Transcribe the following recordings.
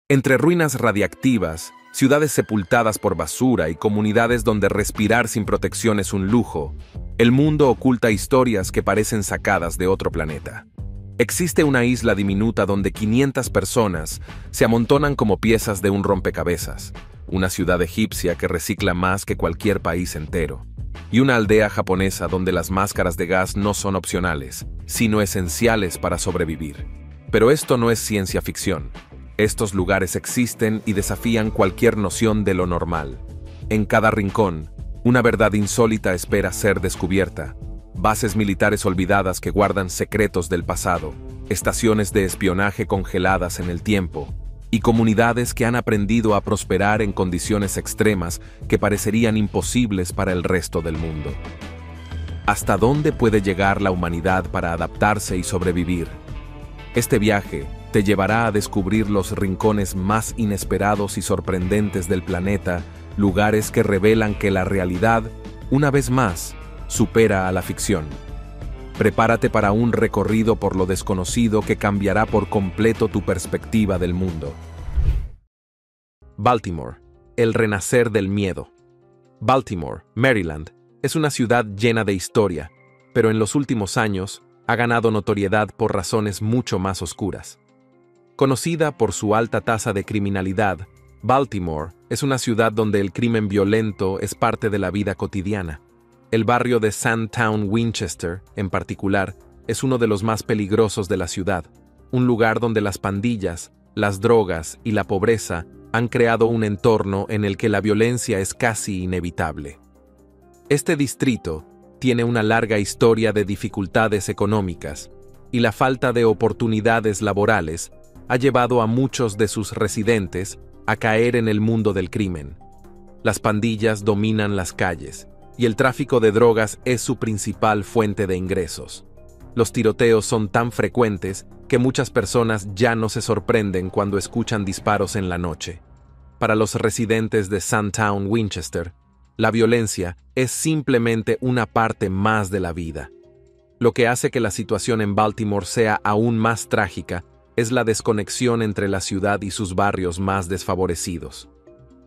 Entre ruinas radiactivas, ciudades sepultadas por basura y comunidades donde respirar sin protección es un lujo, el mundo oculta historias que parecen sacadas de otro planeta. Existe una isla diminuta donde 500 personas se amontonan como piezas de un rompecabezas, una ciudad egipcia que recicla más que cualquier país entero, y una aldea japonesa donde las máscaras de gas no son opcionales, sino esenciales para sobrevivir. Pero esto no es ciencia ficción. Estos lugares existen y desafían cualquier noción de lo normal. En cada rincón, una verdad insólita espera ser descubierta. Bases militares olvidadas que guardan secretos del pasado, estaciones de espionaje congeladas en el tiempo, y comunidades que han aprendido a prosperar en condiciones extremas que parecerían imposibles para el resto del mundo. ¿Hasta dónde puede llegar la humanidad para adaptarse y sobrevivir? Este viaje te llevará a descubrir los rincones más inesperados y sorprendentes del planeta, lugares que revelan que la realidad, una vez más, supera a la ficción. Prepárate para un recorrido por lo desconocido que cambiará por completo tu perspectiva del mundo. Baltimore, el renacer del miedo. Baltimore, Maryland, es una ciudad llena de historia, pero en los últimos años ha ganado notoriedad por razones mucho más oscuras. Conocida por su alta tasa de criminalidad, Baltimore es una ciudad donde el crimen violento es parte de la vida cotidiana. El barrio de Sandtown Winchester, en particular, es uno de los más peligrosos de la ciudad, un lugar donde las pandillas, las drogas y la pobreza han creado un entorno en el que la violencia es casi inevitable. Este distrito tiene una larga historia de dificultades económicas, y la falta de oportunidades laborales ha llevado a muchos de sus residentes a caer en el mundo del crimen. Las pandillas dominan las calles, y el tráfico de drogas es su principal fuente de ingresos. Los tiroteos son tan frecuentes que muchas personas ya no se sorprenden cuando escuchan disparos en la noche. Para los residentes de Sandtown Winchester, la violencia es simplemente una parte más de la vida. Lo que hace que la situación en Baltimore sea aún más trágica es la desconexión entre la ciudad y sus barrios más desfavorecidos.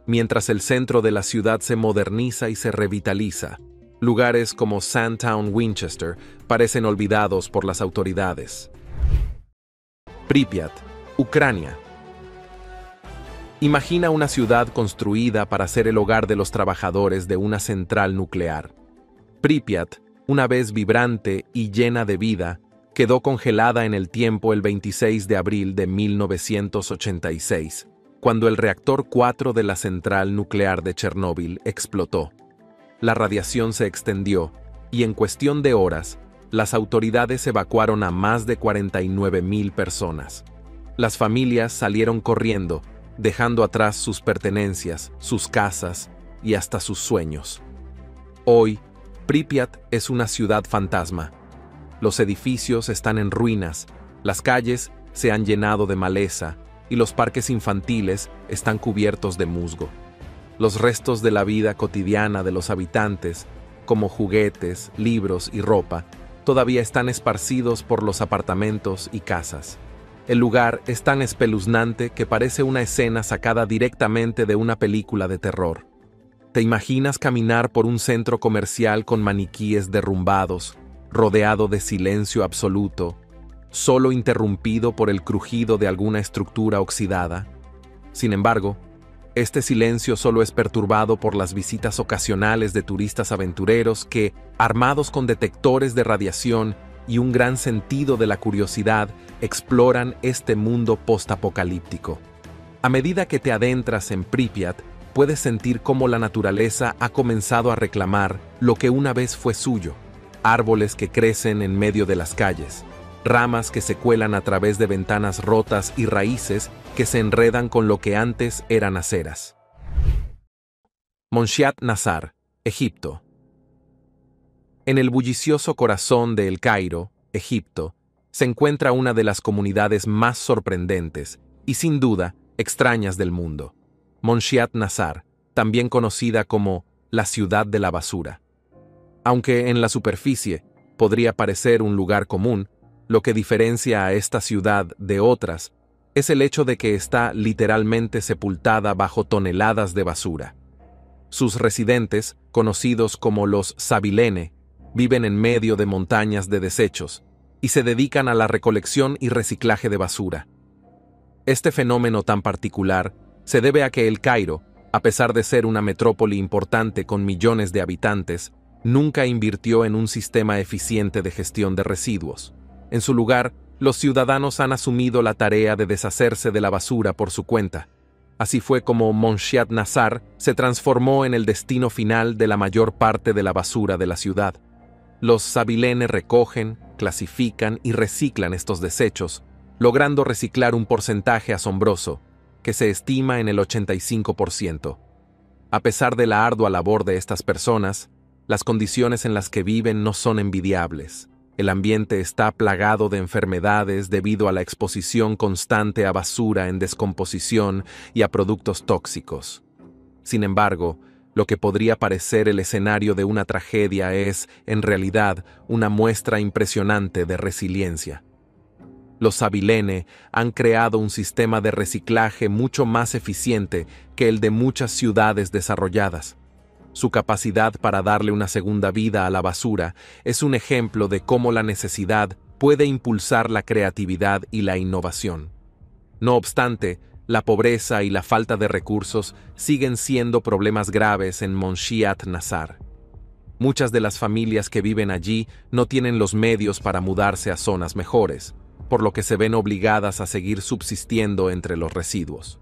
Mientras el centro de la ciudad se moderniza y se revitaliza, lugares como Sandtown Winchester parecen olvidados por las autoridades. Pripyat, Ucrania. Imagina una ciudad construida para ser el hogar de los trabajadores de una central nuclear. Pripyat, una vez vibrante y llena de vida, quedó congelada en el tiempo el 26 de abril de 1986, cuando el reactor 4 de la central nuclear de Chernóbil explotó. La radiación se extendió, y en cuestión de horas, las autoridades evacuaron a más de 49,000 personas. Las familias salieron corriendo, dejando atrás sus pertenencias, sus casas y hasta sus sueños. Hoy, Pripyat es una ciudad fantasma. Los edificios están en ruinas, las calles se han llenado de maleza y los parques infantiles están cubiertos de musgo. Los restos de la vida cotidiana de los habitantes, como juguetes, libros y ropa, todavía están esparcidos por los apartamentos y casas. El lugar es tan espeluznante que parece una escena sacada directamente de una película de terror. ¿Te imaginas caminar por un centro comercial con maniquíes derrumbados, rodeado de silencio absoluto, solo interrumpido por el crujido de alguna estructura oxidada? Sin embargo, este silencio solo es perturbado por las visitas ocasionales de turistas aventureros que, armados con detectores de radiación y un gran sentido de la curiosidad, exploran este mundo postapocalíptico. A medida que te adentras en Pripyat, puedes sentir cómo la naturaleza ha comenzado a reclamar lo que una vez fue suyo. Árboles que crecen en medio de las calles, ramas que se cuelan a través de ventanas rotas y raíces que se enredan con lo que antes eran aceras. Monsiat Nasr, Egipto. En el bullicioso corazón de El Cairo, Egipto, se encuentra una de las comunidades más sorprendentes y, sin duda, extrañas del mundo. Monsiat Nasr, también conocida como la ciudad de la basura. Aunque en la superficie podría parecer un lugar común, lo que diferencia a esta ciudad de otras es el hecho de que está literalmente sepultada bajo toneladas de basura. Sus residentes, conocidos como los Sabilene, viven en medio de montañas de desechos y se dedican a la recolección y reciclaje de basura. Este fenómeno tan particular se debe a que El Cairo, a pesar de ser una metrópoli importante con millones de habitantes, nunca invirtió en un sistema eficiente de gestión de residuos. En su lugar, los ciudadanos han asumido la tarea de deshacerse de la basura por su cuenta. Así fue como Monsiat Nassar se transformó en el destino final de la mayor parte de la basura de la ciudad. Los Sabilene recogen, clasifican y reciclan estos desechos, logrando reciclar un porcentaje asombroso, que se estima en el 85%. A pesar de la ardua labor de estas personas, las condiciones en las que viven no son envidiables. El ambiente está plagado de enfermedades debido a la exposición constante a basura en descomposición y a productos tóxicos. Sin embargo, lo que podría parecer el escenario de una tragedia es, en realidad, una muestra impresionante de resiliencia. Los Sabilene han creado un sistema de reciclaje mucho más eficiente que el de muchas ciudades desarrolladas. Su capacidad para darle una segunda vida a la basura es un ejemplo de cómo la necesidad puede impulsar la creatividad y la innovación. No obstante, la pobreza y la falta de recursos siguen siendo problemas graves en Monsiat Nassar. Muchas de las familias que viven allí no tienen los medios para mudarse a zonas mejores, por lo que se ven obligadas a seguir subsistiendo entre los residuos.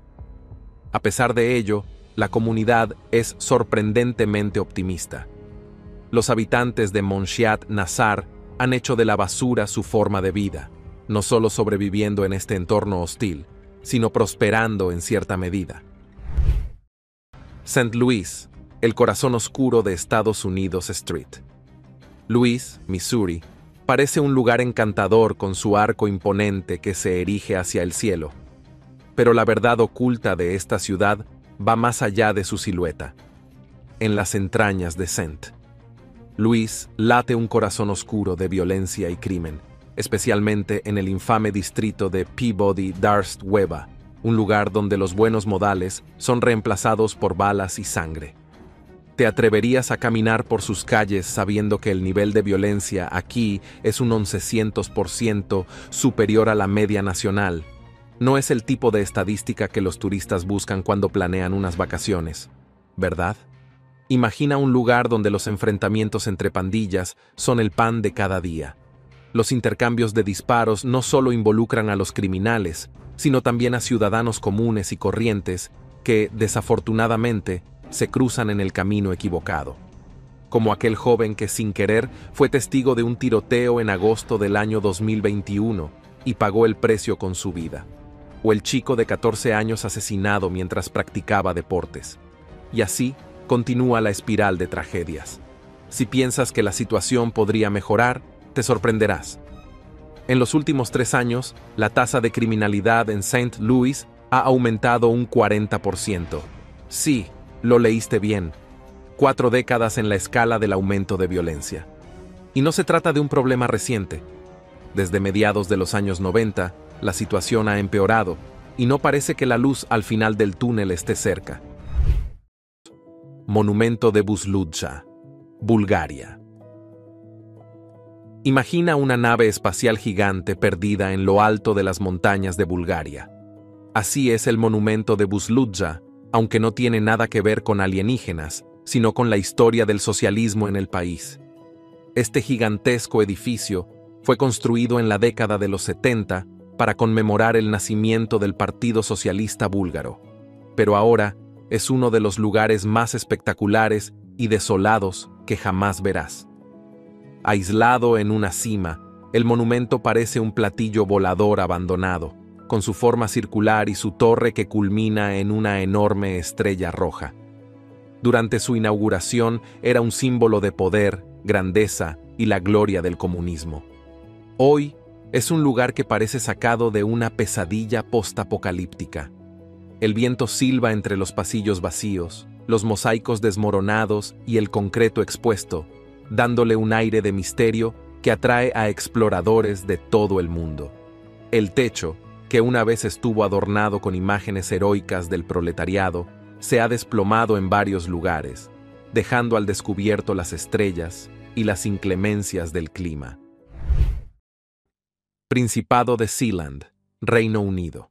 A pesar de ello, la comunidad es sorprendentemente optimista. Los habitantes de Monsiat Nassar han hecho de la basura su forma de vida, no solo sobreviviendo en este entorno hostil, sino prosperando en cierta medida. St. Louis, el corazón oscuro de Estados Unidos Street. Louis, Missouri, parece un lugar encantador con su arco imponente que se erige hacia el cielo. Pero la verdad oculta de esta ciudad va más allá de su silueta. En las entrañas de St. Louis late un corazón oscuro de violencia y crimen, especialmente en el infame distrito de Peabody-Darst-Weba, un lugar donde los buenos modales son reemplazados por balas y sangre. ¿Te atreverías a caminar por sus calles sabiendo que el nivel de violencia aquí es un 1100% superior a la media nacional? No es el tipo de estadística que los turistas buscan cuando planean unas vacaciones, ¿verdad? Imagina un lugar donde los enfrentamientos entre pandillas son el pan de cada día. Los intercambios de disparos no solo involucran a los criminales, sino también a ciudadanos comunes y corrientes que, desafortunadamente, se cruzan en el camino equivocado. Como aquel joven que sin querer fue testigo de un tiroteo en agosto del año 2021 y pagó el precio con su vida. O el chico de 14 años asesinado mientras practicaba deportes. Y así continúa la espiral de tragedias. Si piensas que la situación podría mejorar, te sorprenderás. En los últimos 3 años, la tasa de criminalidad en St. Louis ha aumentado un 40%. Sí, lo leíste bien. 4 décadas en la escala del aumento de violencia. Y no se trata de un problema reciente. Desde mediados de los años 90, la situación ha empeorado, y no parece que la luz al final del túnel esté cerca. Monumento de Buzluzdar, Bulgaria. Imagina una nave espacial gigante perdida en lo alto de las montañas de Bulgaria. Así es el monumento de Buzluzdar, aunque no tiene nada que ver con alienígenas, sino con la historia del socialismo en el país. Este gigantesco edificio fue construido en la década de los 70 para conmemorar el nacimiento del Partido Socialista Búlgaro, pero ahora es uno de los lugares más espectaculares y desolados que jamás verás. Aislado en una cima, el monumento parece un platillo volador abandonado, con su forma circular y su torre que culmina en una enorme estrella roja. Durante su inauguración era un símbolo de poder, grandeza y la gloria del comunismo. Hoy es un lugar que parece sacado de una pesadilla postapocalíptica. El viento silba entre los pasillos vacíos, los mosaicos desmoronados y el concreto expuesto, dándole un aire de misterio que atrae a exploradores de todo el mundo. El techo, que una vez estuvo adornado con imágenes heroicas del proletariado, se ha desplomado en varios lugares, dejando al descubierto las estrellas y las inclemencias del clima. Principado de Sealand, Reino Unido.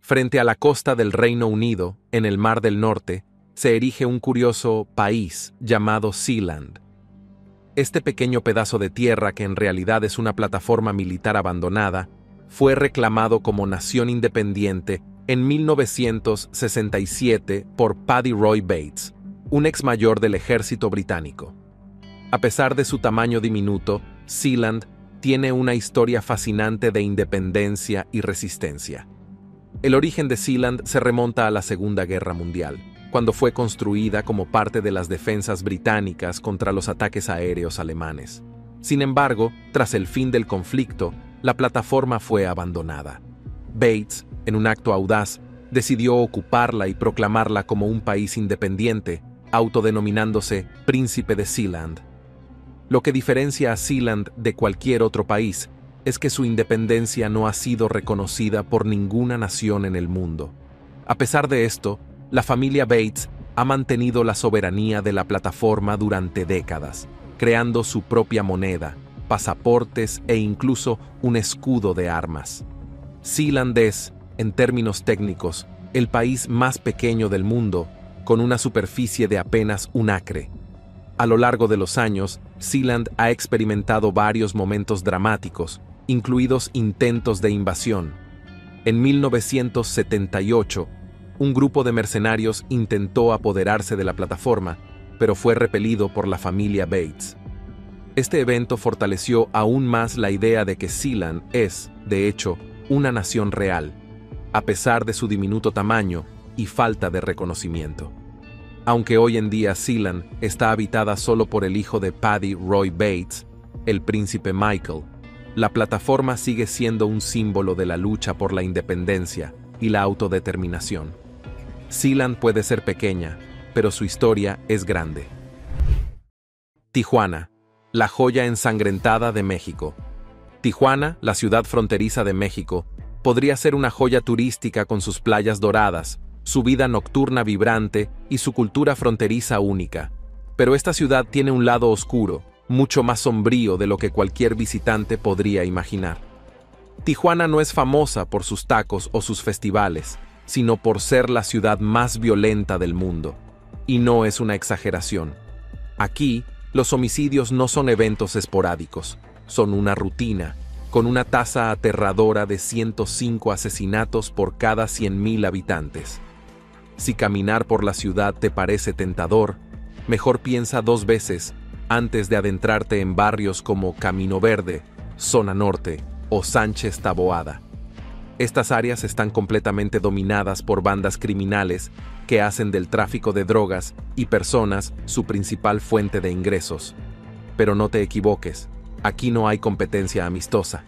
Frente a la costa del Reino Unido, en el Mar del Norte, se erige un curioso país llamado Sealand. Este pequeño pedazo de tierra, que en realidad es una plataforma militar abandonada, fue reclamado como nación independiente en 1967 por Paddy Roy Bates, un ex mayor del ejército británico. A pesar de su tamaño diminuto, Sealand tiene una historia fascinante de independencia y resistencia. El origen de Sealand se remonta a la Segunda Guerra Mundial, cuando fue construida como parte de las defensas británicas contra los ataques aéreos alemanes. Sin embargo, tras el fin del conflicto, la plataforma fue abandonada. Bates, en un acto audaz, decidió ocuparla y proclamarla como un país independiente, autodenominándose Príncipe de Sealand. Lo que diferencia a Sealand de cualquier otro país es que su independencia no ha sido reconocida por ninguna nación en el mundo. A pesar de esto, la familia Bates ha mantenido la soberanía de la plataforma durante décadas, creando su propia moneda, pasaportes e incluso un escudo de armas. Sealand es, en términos técnicos, el país más pequeño del mundo, con una superficie de apenas 1 acre. A lo largo de los años, Sealand ha experimentado varios momentos dramáticos, incluidos intentos de invasión. En 1978, un grupo de mercenarios intentó apoderarse de la plataforma, pero fue repelido por la familia Bates. Este evento fortaleció aún más la idea de que Sealand es, de hecho, una nación real, a pesar de su diminuto tamaño y falta de reconocimiento. Aunque hoy en día Sealand está habitada solo por el hijo de Paddy Roy Bates, el príncipe Michael, la plataforma sigue siendo un símbolo de la lucha por la independencia y la autodeterminación. Sealand puede ser pequeña, pero su historia es grande. Tijuana, la joya ensangrentada de México. Tijuana, la ciudad fronteriza de México, podría ser una joya turística con sus playas doradas, su vida nocturna vibrante y su cultura fronteriza única. Pero esta ciudad tiene un lado oscuro, mucho más sombrío de lo que cualquier visitante podría imaginar. Tijuana no es famosa por sus tacos o sus festivales, sino por ser la ciudad más violenta del mundo. Y no es una exageración. Aquí, los homicidios no son eventos esporádicos, son una rutina, con una tasa aterradora de 105 asesinatos por cada 100,000 habitantes. Si caminar por la ciudad te parece tentador, mejor piensa 2 veces antes de adentrarte en barrios como Camino Verde, Zona Norte o Sánchez Taboada. Estas áreas están completamente dominadas por bandas criminales que hacen del tráfico de drogas y personas su principal fuente de ingresos. Pero no te equivoques, aquí no hay competencia amistosa.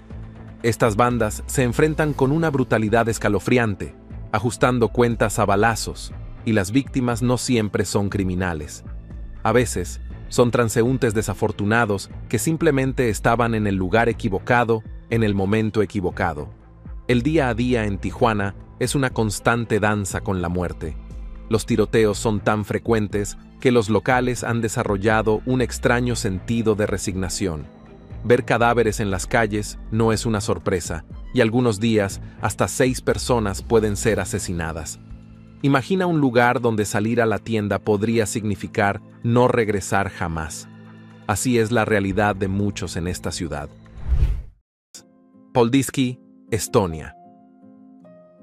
Estas bandas se enfrentan con una brutalidad escalofriante, ajustando cuentas a balazos, y las víctimas no siempre son criminales. A veces, son transeúntes desafortunados que simplemente estaban en el lugar equivocado, en el momento equivocado. El día a día en Tijuana es una constante danza con la muerte. Los tiroteos son tan frecuentes que los locales han desarrollado un extraño sentido de resignación. Ver cadáveres en las calles no es una sorpresa, y algunos días hasta 6 personas pueden ser asesinadas. Imagina un lugar donde salir a la tienda podría significar no regresar jamás. Así es la realidad de muchos en esta ciudad. Paldiski, Estonia.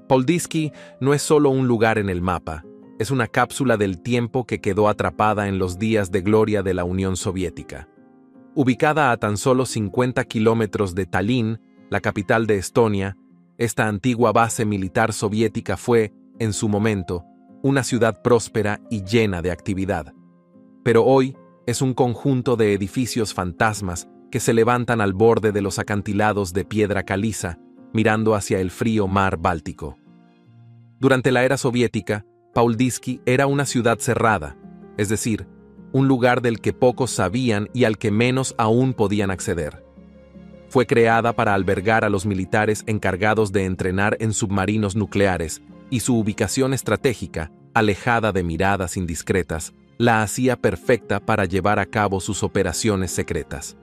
Paldiski no es solo un lugar en el mapa, es una cápsula del tiempo que quedó atrapada en los días de gloria de la Unión Soviética. Ubicada a tan solo 50 kilómetros de Tallinn, la capital de Estonia, esta antigua base militar soviética fue, en su momento, una ciudad próspera y llena de actividad. Pero hoy es un conjunto de edificios fantasmas que se levantan al borde de los acantilados de piedra caliza, mirando hacia el frío mar Báltico. Durante la era soviética, Paldiski era una ciudad cerrada, es decir, un lugar del que pocos sabían y al que menos aún podían acceder. Fue creada para albergar a los militares encargados de entrenar en submarinos nucleares, y su ubicación estratégica, alejada de miradas indiscretas, la hacía perfecta para llevar a cabo sus operaciones secretas.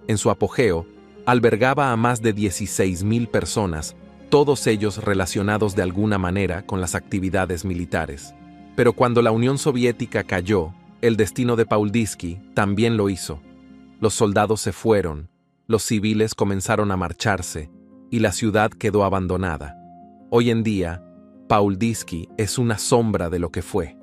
En su apogeo, albergaba a más de 16.000 personas, todos ellos relacionados de alguna manera con las actividades militares. Pero cuando la Unión Soviética cayó, el destino de Pauldisky también lo hizo. Los soldados se fueron, los civiles comenzaron a marcharse, y la ciudad quedó abandonada. Hoy en día, Pauldisky es una sombra de lo que fue.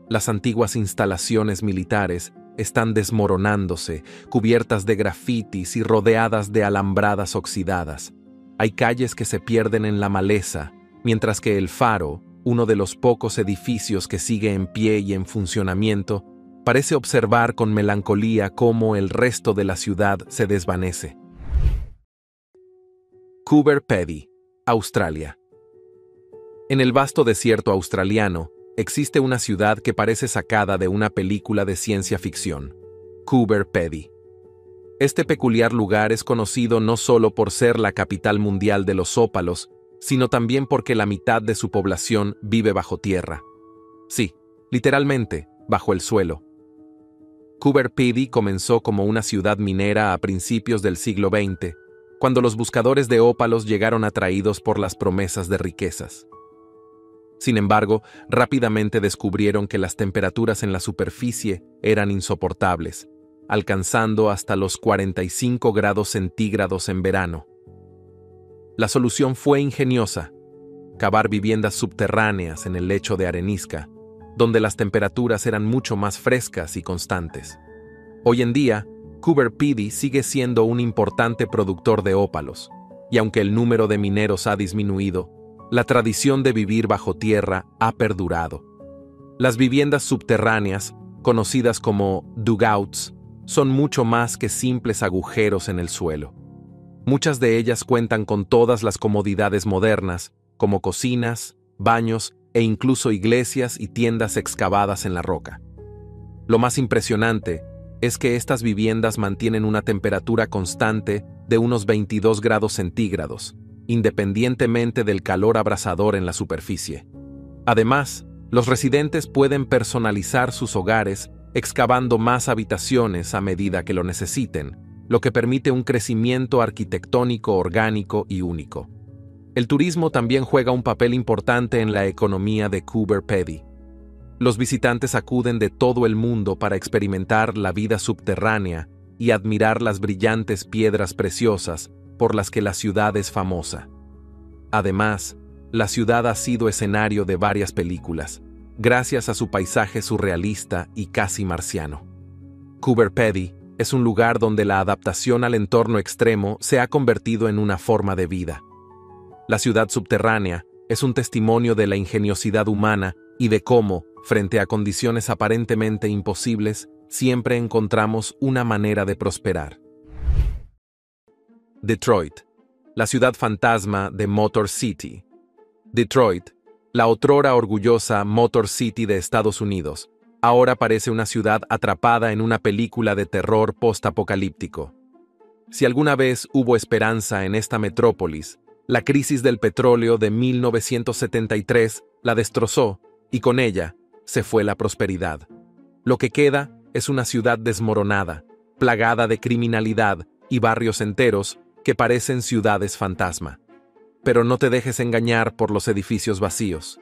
Las antiguas instalaciones militares están desmoronándose, cubiertas de grafitis y rodeadas de alambradas oxidadas. Hay calles que se pierden en la maleza, mientras que el faro, uno de los pocos edificios que sigue en pie y en funcionamiento, parece observar con melancolía cómo el resto de la ciudad se desvanece. Coober Pedy, Australia. En el vasto desierto australiano, existe una ciudad que parece sacada de una película de ciencia ficción, Coober Pedy. Este peculiar lugar es conocido no solo por ser la capital mundial de los ópalos, sino también porque la mitad de su población vive bajo tierra. Sí, literalmente, bajo el suelo. Coober Pedy comenzó como una ciudad minera a principios del siglo XX, cuando los buscadores de ópalos llegaron atraídos por las promesas de riquezas. Sin embargo, rápidamente descubrieron que las temperaturas en la superficie eran insoportables, alcanzando hasta los 45 grados centígrados en verano. La solución fue ingeniosa: cavar viviendas subterráneas en el lecho de arenisca, donde las temperaturas eran mucho más frescas y constantes. Hoy en día, Coober Pedy sigue siendo un importante productor de ópalos, y aunque el número de mineros ha disminuido, la tradición de vivir bajo tierra ha perdurado. Las viviendas subterráneas, conocidas como dugouts, son mucho más que simples agujeros en el suelo. Muchas de ellas cuentan con todas las comodidades modernas, como cocinas, baños e incluso iglesias y tiendas excavadas en la roca. Lo más impresionante es que estas viviendas mantienen una temperatura constante de unos 22 grados centígrados, independientemente del calor abrasador en la superficie. Además, los residentes pueden personalizar sus hogares excavando más habitaciones a medida que lo necesiten, lo que permite un crecimiento arquitectónico orgánico y único. El turismo también juega un papel importante en la economía de Coober Pedy. Los visitantes acuden de todo el mundo para experimentar la vida subterránea y admirar las brillantes piedras preciosas por las que la ciudad es famosa. Además, la ciudad ha sido escenario de varias películas, gracias a su paisaje surrealista y casi marciano. Coober Pedy es un lugar donde la adaptación al entorno extremo se ha convertido en una forma de vida. La ciudad subterránea es un testimonio de la ingeniosidad humana y de cómo, frente a condiciones aparentemente imposibles, siempre encontramos una manera de prosperar. Detroit, la ciudad fantasma de Motor City. Detroit, la otrora orgullosa Motor City de Estados Unidos, ahora parece una ciudad atrapada en una película de terror post-apocalíptico. Si alguna vez hubo esperanza en esta metrópolis, la crisis del petróleo de 1973 la destrozó y con ella se fue la prosperidad. Lo que queda es una ciudad desmoronada, plagada de criminalidad y barrios enteros que parecen ciudades fantasma. Pero no te dejes engañar por los edificios vacíos.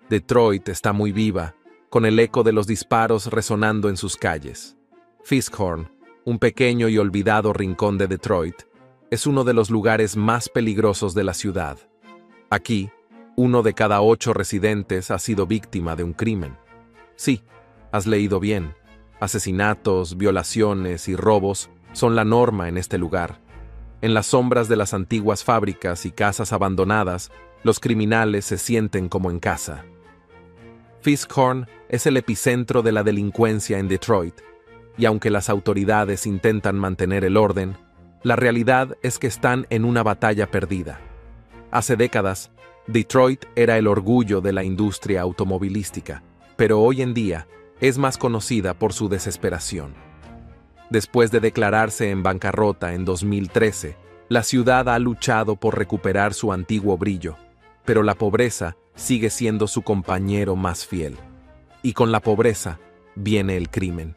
Detroit está muy viva, con el eco de los disparos resonando en sus calles. Fiskhorn, un pequeño y olvidado rincón de Detroit, es uno de los lugares más peligrosos de la ciudad. Aquí, 1 de cada 8 residentes ha sido víctima de un crimen. Sí, has leído bien. Asesinatos, violaciones y robos son la norma en este lugar. En las sombras de las antiguas fábricas y casas abandonadas, los criminales se sienten como en casa. Fiskhorn es el epicentro de la delincuencia en Detroit, y aunque las autoridades intentan mantener el orden, la realidad es que están en una batalla perdida. Hace décadas, Detroit era el orgullo de la industria automovilística, pero hoy en día es más conocida por su desesperación. Después de declararse en bancarrota en 2013, La ciudad ha luchado por recuperar su antiguo brillo, pero la pobreza sigue siendo su compañero más fiel. Y con la pobreza viene el crimen.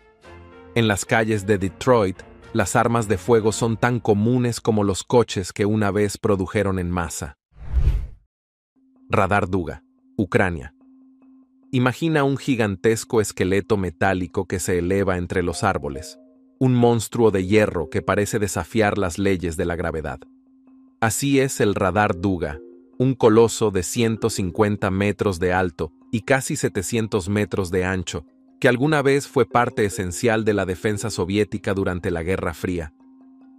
En las calles de Detroit, las armas de fuego son tan comunes como los coches que una vez produjeron en masa. Radar Duga, Ucrania. Imagina un gigantesco esqueleto metálico que se eleva entre los árboles, un monstruo de hierro que parece desafiar las leyes de la gravedad. Así es el Radar Duga, un coloso de 150 metros de alto y casi 700 metros de ancho, que alguna vez fue parte esencial de la defensa soviética durante la Guerra Fría.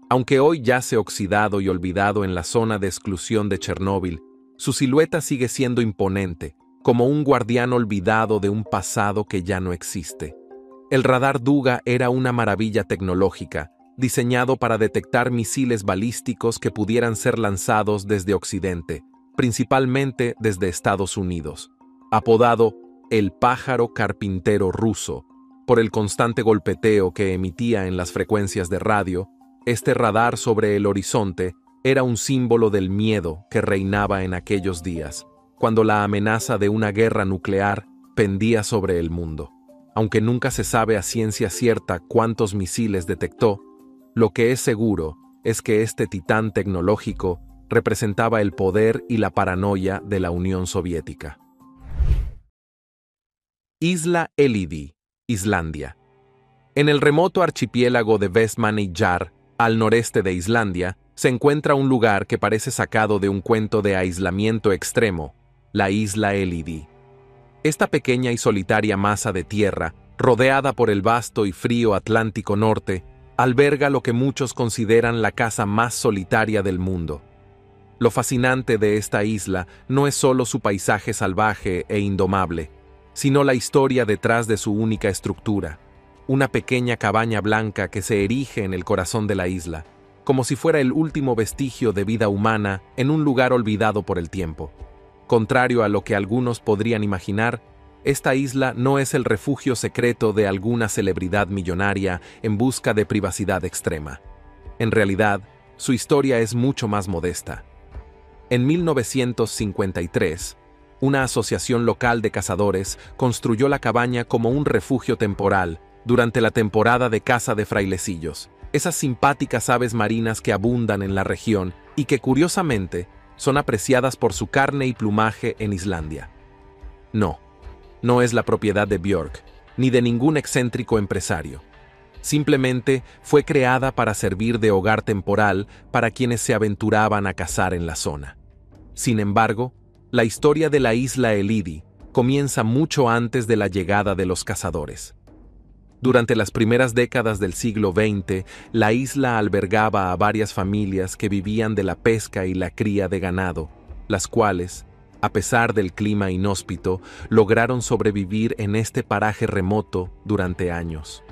Aunque hoy yace oxidado y olvidado en la zona de exclusión de Chernóbil, su silueta sigue siendo imponente, como un guardián olvidado de un pasado que ya no existe. El Radar Duga era una maravilla tecnológica, diseñado para detectar misiles balísticos que pudieran ser lanzados desde Occidente, principalmente desde Estados Unidos. Apodado el pájaro carpintero ruso, por el constante golpeteo que emitía en las frecuencias de radio, este radar sobre el horizonte era un símbolo del miedo que reinaba en aquellos días, cuando la amenaza de una guerra nuclear pendía sobre el mundo. Aunque nunca se sabe a ciencia cierta cuántos misiles detectó, lo que es seguro es que este titán tecnológico representaba el poder y la paranoia de la Unión Soviética. Isla Elidi, Islandia. En el remoto archipiélago de Vestmannaeyjar, al noreste de Islandia, se encuentra un lugar que parece sacado de un cuento de aislamiento extremo, la isla Elidi. Esta pequeña y solitaria masa de tierra, rodeada por el vasto y frío Atlántico Norte, alberga lo que muchos consideran la casa más solitaria del mundo. Lo fascinante de esta isla no es solo su paisaje salvaje e indomable, sino la historia detrás de su única estructura, una pequeña cabaña blanca que se erige en el corazón de la isla, como si fuera el último vestigio de vida humana en un lugar olvidado por el tiempo. Contrario a lo que algunos podrían imaginar, esta isla no es el refugio secreto de alguna celebridad millonaria en busca de privacidad extrema. En realidad, su historia es mucho más modesta. En 1953, una asociación local de cazadores construyó la cabaña como un refugio temporal durante la temporada de caza de frailecillos, esas simpáticas aves marinas que abundan en la región y que curiosamente son apreciadas por su carne y plumaje en Islandia. No es la propiedad de Björk, ni de ningún excéntrico empresario. Simplemente fue creada para servir de hogar temporal para quienes se aventuraban a cazar en la zona. Sin embargo, la historia de la isla Elidi comienza mucho antes de la llegada de los cazadores. Durante las primeras décadas del siglo XX, la isla albergaba a varias familias que vivían de la pesca y la cría de ganado, las cuales, a pesar del clima inhóspito, lograron sobrevivir en este paraje remoto durante años.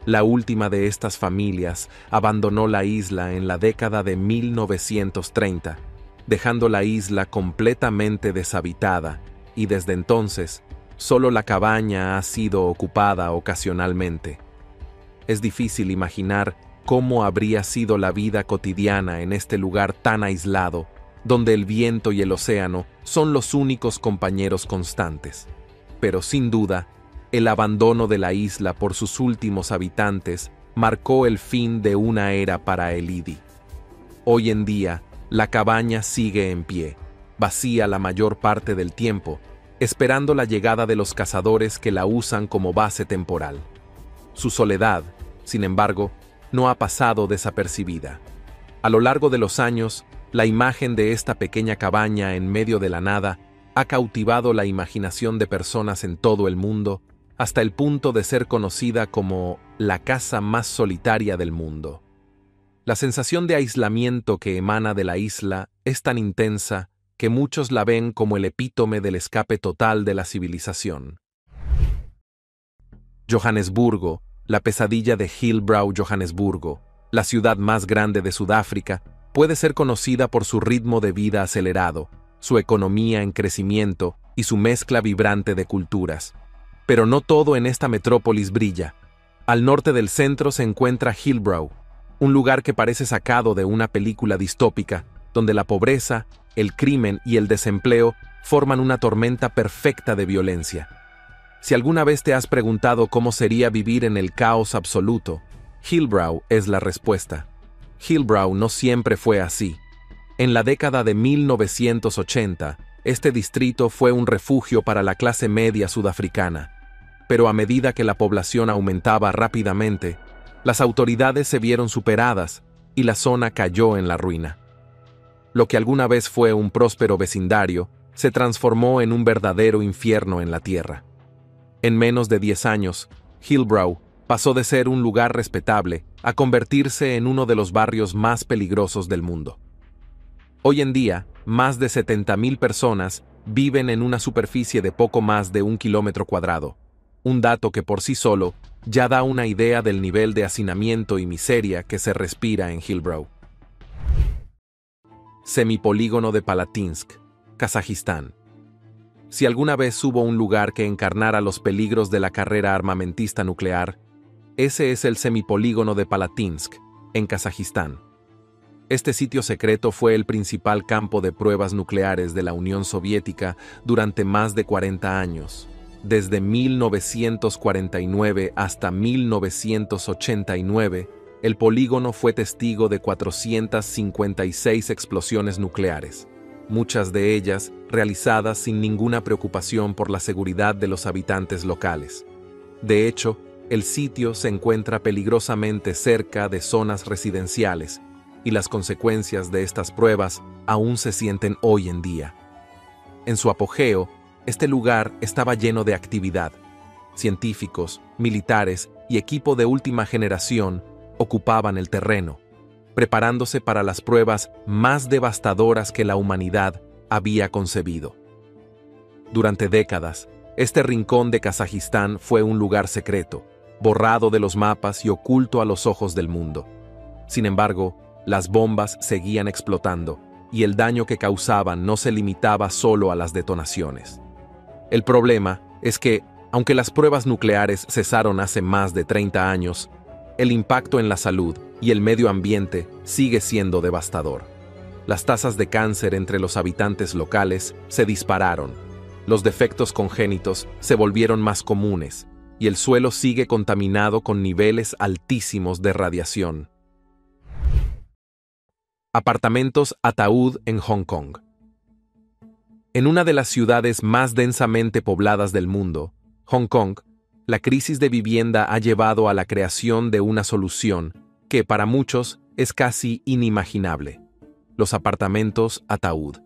La última de estas familias abandonó la isla en la década de 1930, dejando la isla completamente deshabitada, y desde entonces, solo la cabaña ha sido ocupada ocasionalmente. Es difícil imaginar cómo habría sido la vida cotidiana en este lugar tan aislado, donde el viento y el océano son los únicos compañeros constantes. Pero sin duda, el abandono de la isla por sus últimos habitantes marcó el fin de una era para Elidi. Hoy en día, la cabaña sigue en pie, vacía la mayor parte del tiempo, esperando la llegada de los cazadores que la usan como base temporal. Su soledad, sin embargo, no ha pasado desapercibida. A lo largo de los años, la imagen de esta pequeña cabaña en medio de la nada ha cautivado la imaginación de personas en todo el mundo, hasta el punto de ser conocida como la casa más solitaria del mundo. La sensación de aislamiento que emana de la isla es tan intensa que muchos la ven como el epítome del escape total de la civilización. Johannesburgo, la pesadilla de Hillbrow, Johannesburgo, la ciudad más grande de Sudáfrica, puede ser conocida por su ritmo de vida acelerado, su economía en crecimiento y su mezcla vibrante de culturas. Pero no todo en esta metrópolis brilla. Al norte del centro se encuentra Hillbrow, Un lugar que parece sacado de una película distópica, donde la pobreza, el crimen y el desempleo forman una tormenta perfecta de violencia. Si alguna vez te has preguntado cómo sería vivir en el caos absoluto, Hillbrow es la respuesta. Hillbrow no siempre fue así. En la década de 1980, este distrito fue un refugio para la clase media sudafricana. Pero a medida que la población aumentaba rápidamente, las autoridades se vieron superadas y la zona cayó en la ruina. Lo que alguna vez fue un próspero vecindario se transformó en un verdadero infierno en la tierra. En menos de 10 años, Hillbrow pasó de ser un lugar respetable a convertirse en uno de los barrios más peligrosos del mundo. Hoy en día, más de 70,000 personas viven en una superficie de poco más de 1 kilómetro cuadrado, un dato que por sí solo ya da una idea del nivel de hacinamiento y miseria que se respira en Hillbrow. Semipolígono de Palatinsk, Kazajistán. Si alguna vez hubo un lugar que encarnara los peligros de la carrera armamentista nuclear, ese es el semipolígono de Palatinsk, en Kazajistán. Este sitio secreto fue el principal campo de pruebas nucleares de la Unión Soviética durante más de 40 años. Desde 1949 hasta 1989, el polígono fue testigo de 456 explosiones nucleares, muchas de ellas realizadas sin ninguna preocupación por la seguridad de los habitantes locales. De hecho, el sitio se encuentra peligrosamente cerca de zonas residenciales, y las consecuencias de estas pruebas aún se sienten hoy en día. En su apogeo, este lugar estaba lleno de actividad. Científicos, militares y equipo de última generación ocupaban el terreno, preparándose para las pruebas más devastadoras que la humanidad había concebido. Durante décadas, este rincón de Kazajistán fue un lugar secreto, borrado de los mapas y oculto a los ojos del mundo. Sin embargo, las bombas seguían explotando, y el daño que causaban no se limitaba solo a las detonaciones. El problema es que, aunque las pruebas nucleares cesaron hace más de 30 años, el impacto en la salud y el medio ambiente sigue siendo devastador. Las tasas de cáncer entre los habitantes locales se dispararon, los defectos congénitos se volvieron más comunes, y el suelo sigue contaminado con niveles altísimos de radiación. Apartamentos Ataúd en Hong Kong. En una de las ciudades más densamente pobladas del mundo, Hong Kong, la crisis de vivienda ha llevado a la creación de una solución que para muchos es casi inimaginable: los apartamentos Ataúd.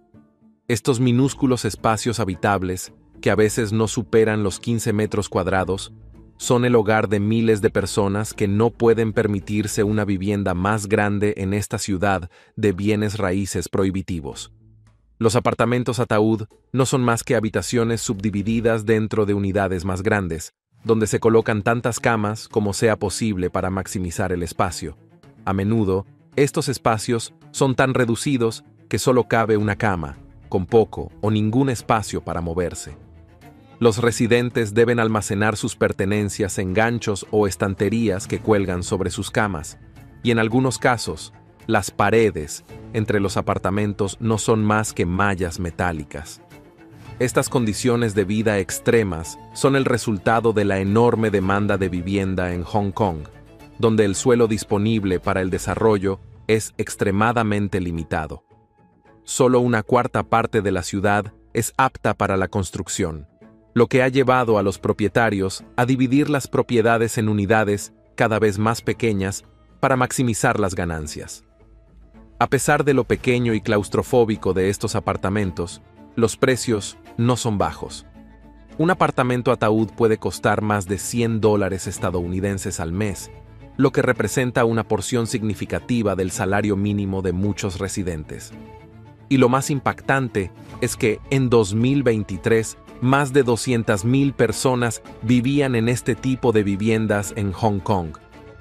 Estos minúsculos espacios habitables, que a veces no superan los 15 metros cuadrados, son el hogar de miles de personas que no pueden permitirse una vivienda más grande en esta ciudad de bienes raíces prohibitivos. Los apartamentos Ataúd no son más que habitaciones subdivididas dentro de unidades más grandes, donde se colocan tantas camas como sea posible para maximizar el espacio. A menudo, estos espacios son tan reducidos que solo cabe una cama, con poco o ningún espacio para moverse. Los residentes deben almacenar sus pertenencias en ganchos o estanterías que cuelgan sobre sus camas, y en algunos casos, las paredes entre los apartamentos no son más que mallas metálicas. Estas condiciones de vida extremas son el resultado de la enorme demanda de vivienda en Hong Kong, donde el suelo disponible para el desarrollo es extremadamente limitado. Solo una cuarta parte de la ciudad es apta para la construcción, lo que ha llevado a los propietarios a dividir las propiedades en unidades cada vez más pequeñas para maximizar las ganancias. A pesar de lo pequeño y claustrofóbico de estos apartamentos, los precios no son bajos. Un apartamento Ataúd puede costar más de $100 estadounidenses al mes, lo que representa una porción significativa del salario mínimo de muchos residentes. Y lo más impactante es que en 2023, más de 200,000 personas vivían en este tipo de viviendas en Hong Kong.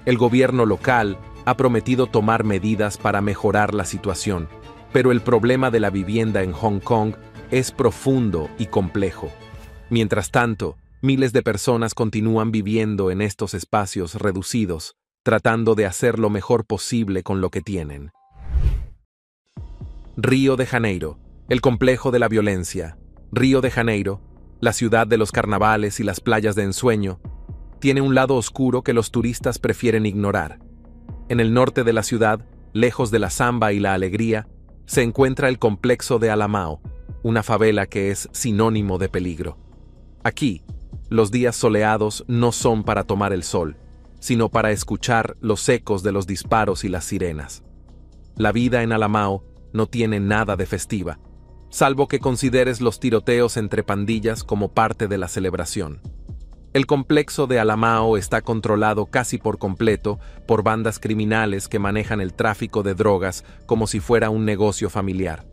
El gobierno local ha prometido tomar medidas para mejorar la situación, pero el problema de la vivienda en Hong Kong es profundo y complejo. Mientras tanto, miles de personas continúan viviendo en estos espacios reducidos, tratando de hacer lo mejor posible con lo que tienen. Río de Janeiro, el complejo de la violencia. Río de Janeiro, la ciudad de los carnavales y las playas de ensueño, tiene un lado oscuro que los turistas prefieren ignorar. En el norte de la ciudad, lejos de la samba y la alegría, se encuentra el complejo de Alamao, una favela que es sinónimo de peligro. Aquí, los días soleados no son para tomar el sol, sino para escuchar los ecos de los disparos y las sirenas. La vida en Alamao no tiene nada de festiva, salvo que consideres los tiroteos entre pandillas como parte de la celebración. El complejo de Alamao está controlado casi por completo por bandas criminales que manejan el tráfico de drogas como si fuera un negocio familiar.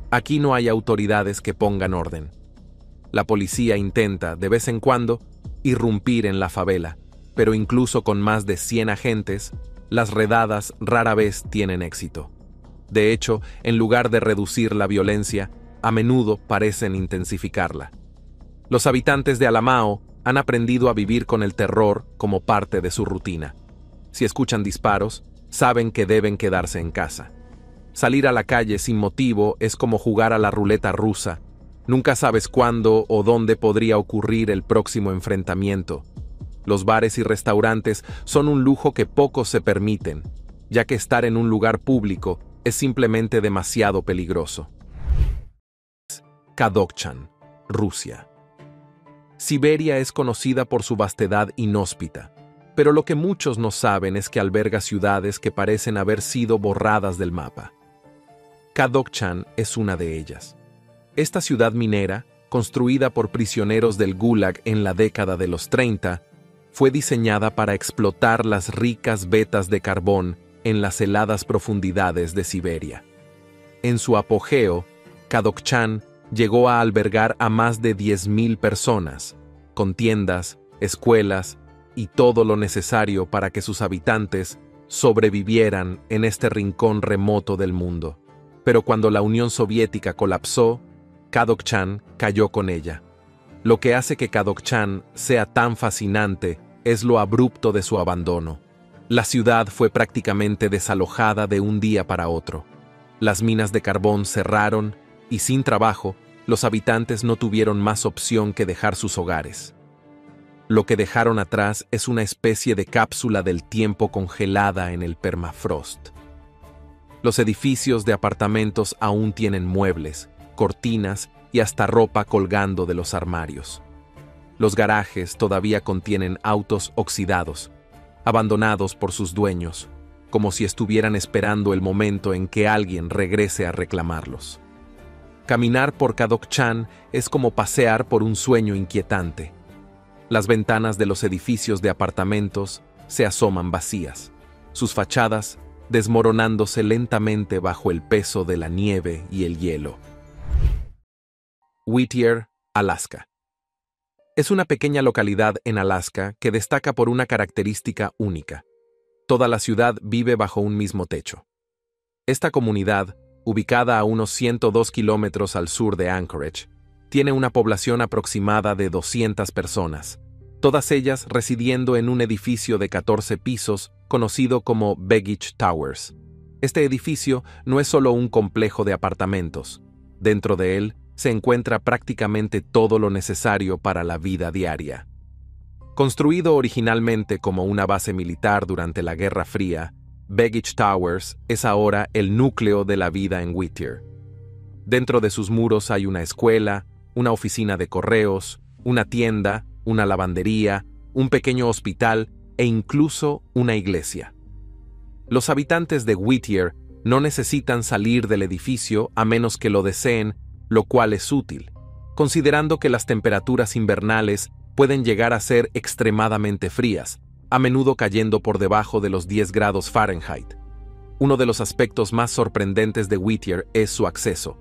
Aquí no hay autoridades que pongan orden. La policía intenta, de vez en cuando, irrumpir en la favela, pero incluso con más de 100 agentes, las redadas rara vez tienen éxito. De hecho, en lugar de reducir la violencia, a menudo parecen intensificarla. Los habitantes de Alamao han aprendido a vivir con el terror como parte de su rutina. Si escuchan disparos, saben que deben quedarse en casa. Salir a la calle sin motivo es como jugar a la ruleta rusa. Nunca sabes cuándo o dónde podría ocurrir el próximo enfrentamiento. Los bares y restaurantes son un lujo que pocos se permiten, ya que estar en un lugar público es simplemente demasiado peligroso. Kadokchan, Rusia. Siberia es conocida por su vastedad inhóspita, pero lo que muchos no saben es que alberga ciudades que parecen haber sido borradas del mapa. Kadokchan es una de ellas. Esta ciudad minera, construida por prisioneros del Gulag en la década de los 30, fue diseñada para explotar las ricas vetas de carbón en las heladas profundidades de Siberia. En su apogeo, Kadokchan llegó a albergar a más de 10.000 personas, con tiendas, escuelas y todo lo necesario para que sus habitantes sobrevivieran en este rincón remoto del mundo. Pero cuando la Unión Soviética colapsó, Kadokchan cayó con ella. Lo que hace que Kadokchan sea tan fascinante es lo abrupto de su abandono. La ciudad fue prácticamente desalojada de un día para otro. Las minas de carbón cerraron y sin trabajo, los habitantes no tuvieron más opción que dejar sus hogares. Lo que dejaron atrás es una especie de cápsula del tiempo congelada en el permafrost. Los edificios de apartamentos aún tienen muebles, cortinas y hasta ropa colgando de los armarios. Los garajes todavía contienen autos oxidados, abandonados por sus dueños, como si estuvieran esperando el momento en que alguien regrese a reclamarlos. Caminar por Kadokchan es como pasear por un sueño inquietante. Las ventanas de los edificios de apartamentos se asoman vacías, sus fachadas desmoronándose lentamente bajo el peso de la nieve y el hielo. Whittier, Alaska. Es una pequeña localidad en Alaska que destaca por una característica única. Toda la ciudad vive bajo un mismo techo. Esta comunidad, ubicada a unos 102 kilómetros al sur de Anchorage, tiene una población aproximada de 200 personas, todas ellas residiendo en un edificio de 14 pisos conocido como Begich Towers. Este edificio no es solo un complejo de apartamentos. Dentro de él se encuentra prácticamente todo lo necesario para la vida diaria. Construido originalmente como una base militar durante la Guerra Fría, Begich Towers es ahora el núcleo de la vida en Whittier. Dentro de sus muros hay una escuela, una oficina de correos, una tienda, una lavandería, un pequeño hospital e incluso una iglesia. Los habitantes de Whittier no necesitan salir del edificio a menos que lo deseen, lo cual es útil, considerando que las temperaturas invernales pueden llegar a ser extremadamente frías, a menudo cayendo por debajo de los 10 grados Fahrenheit. Uno de los aspectos más sorprendentes de Whittier es su acceso.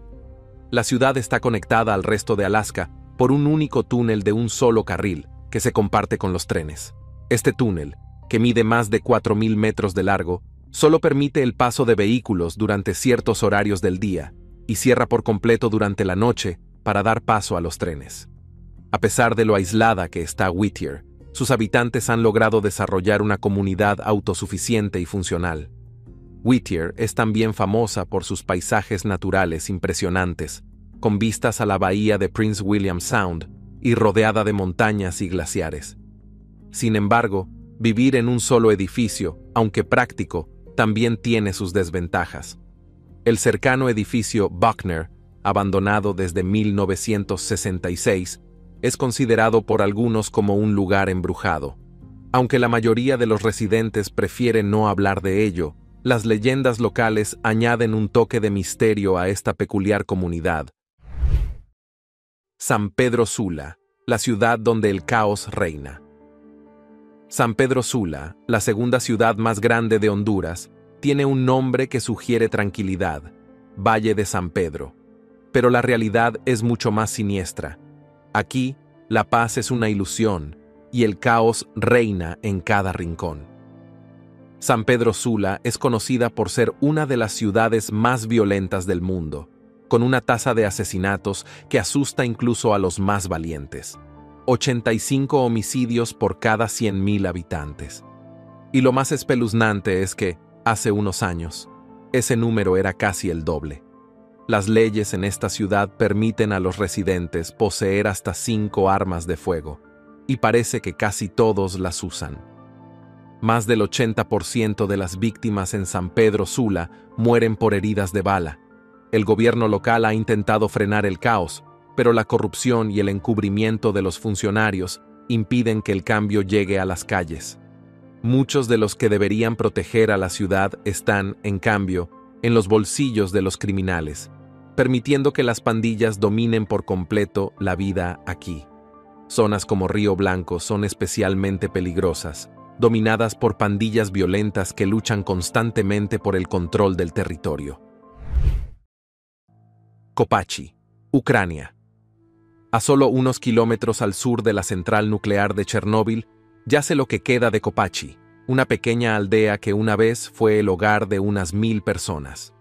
La ciudad está conectada al resto de Alaska por un único túnel de un solo carril que se comparte con los trenes. Este túnel, que mide más de 4.000 metros de largo, solo permite el paso de vehículos durante ciertos horarios del día y cierra por completo durante la noche para dar paso a los trenes. A pesar de lo aislada que está Whittier, sus habitantes han logrado desarrollar una comunidad autosuficiente y funcional. Whittier es también famosa por sus paisajes naturales impresionantes, con vistas a la bahía de Prince William Sound y rodeada de montañas y glaciares. Sin embargo, vivir en un solo edificio, aunque práctico, también tiene sus desventajas. El cercano edificio Buckner, abandonado desde 1966, es considerado por algunos como un lugar embrujado. Aunque la mayoría de los residentes prefieren no hablar de ello, las leyendas locales añaden un toque de misterio a esta peculiar comunidad. San Pedro Sula, la ciudad donde el caos reina. San Pedro Sula, la segunda ciudad más grande de Honduras, tiene un nombre que sugiere tranquilidad, Valle de San Pedro. Pero la realidad es mucho más siniestra. Aquí, la paz es una ilusión y el caos reina en cada rincón. San Pedro Sula es conocida por ser una de las ciudades más violentas del mundo, con una tasa de asesinatos que asusta incluso a los más valientes. 85 homicidios por cada 100.000 habitantes. Y lo más espeluznante es que, hace unos años, ese número era casi el doble. Las leyes en esta ciudad permiten a los residentes poseer hasta 5 armas de fuego, y parece que casi todos las usan. Más del 80% de las víctimas en San Pedro Sula mueren por heridas de bala. El gobierno local ha intentado frenar el caos, pero la corrupción y el encubrimiento de los funcionarios impiden que el cambio llegue a las calles. Muchos de los que deberían proteger a la ciudad están, en cambio, en los bolsillos de los criminales, permitiendo que las pandillas dominen por completo la vida aquí. Zonas como Río Blanco son especialmente peligrosas, dominadas por pandillas violentas que luchan constantemente por el control del territorio. Kopachi, Ucrania. A solo unos kilómetros al sur de la central nuclear de Chernóbil, yace lo que queda de Kopachi, una pequeña aldea que una vez fue el hogar de unas 1000 personas.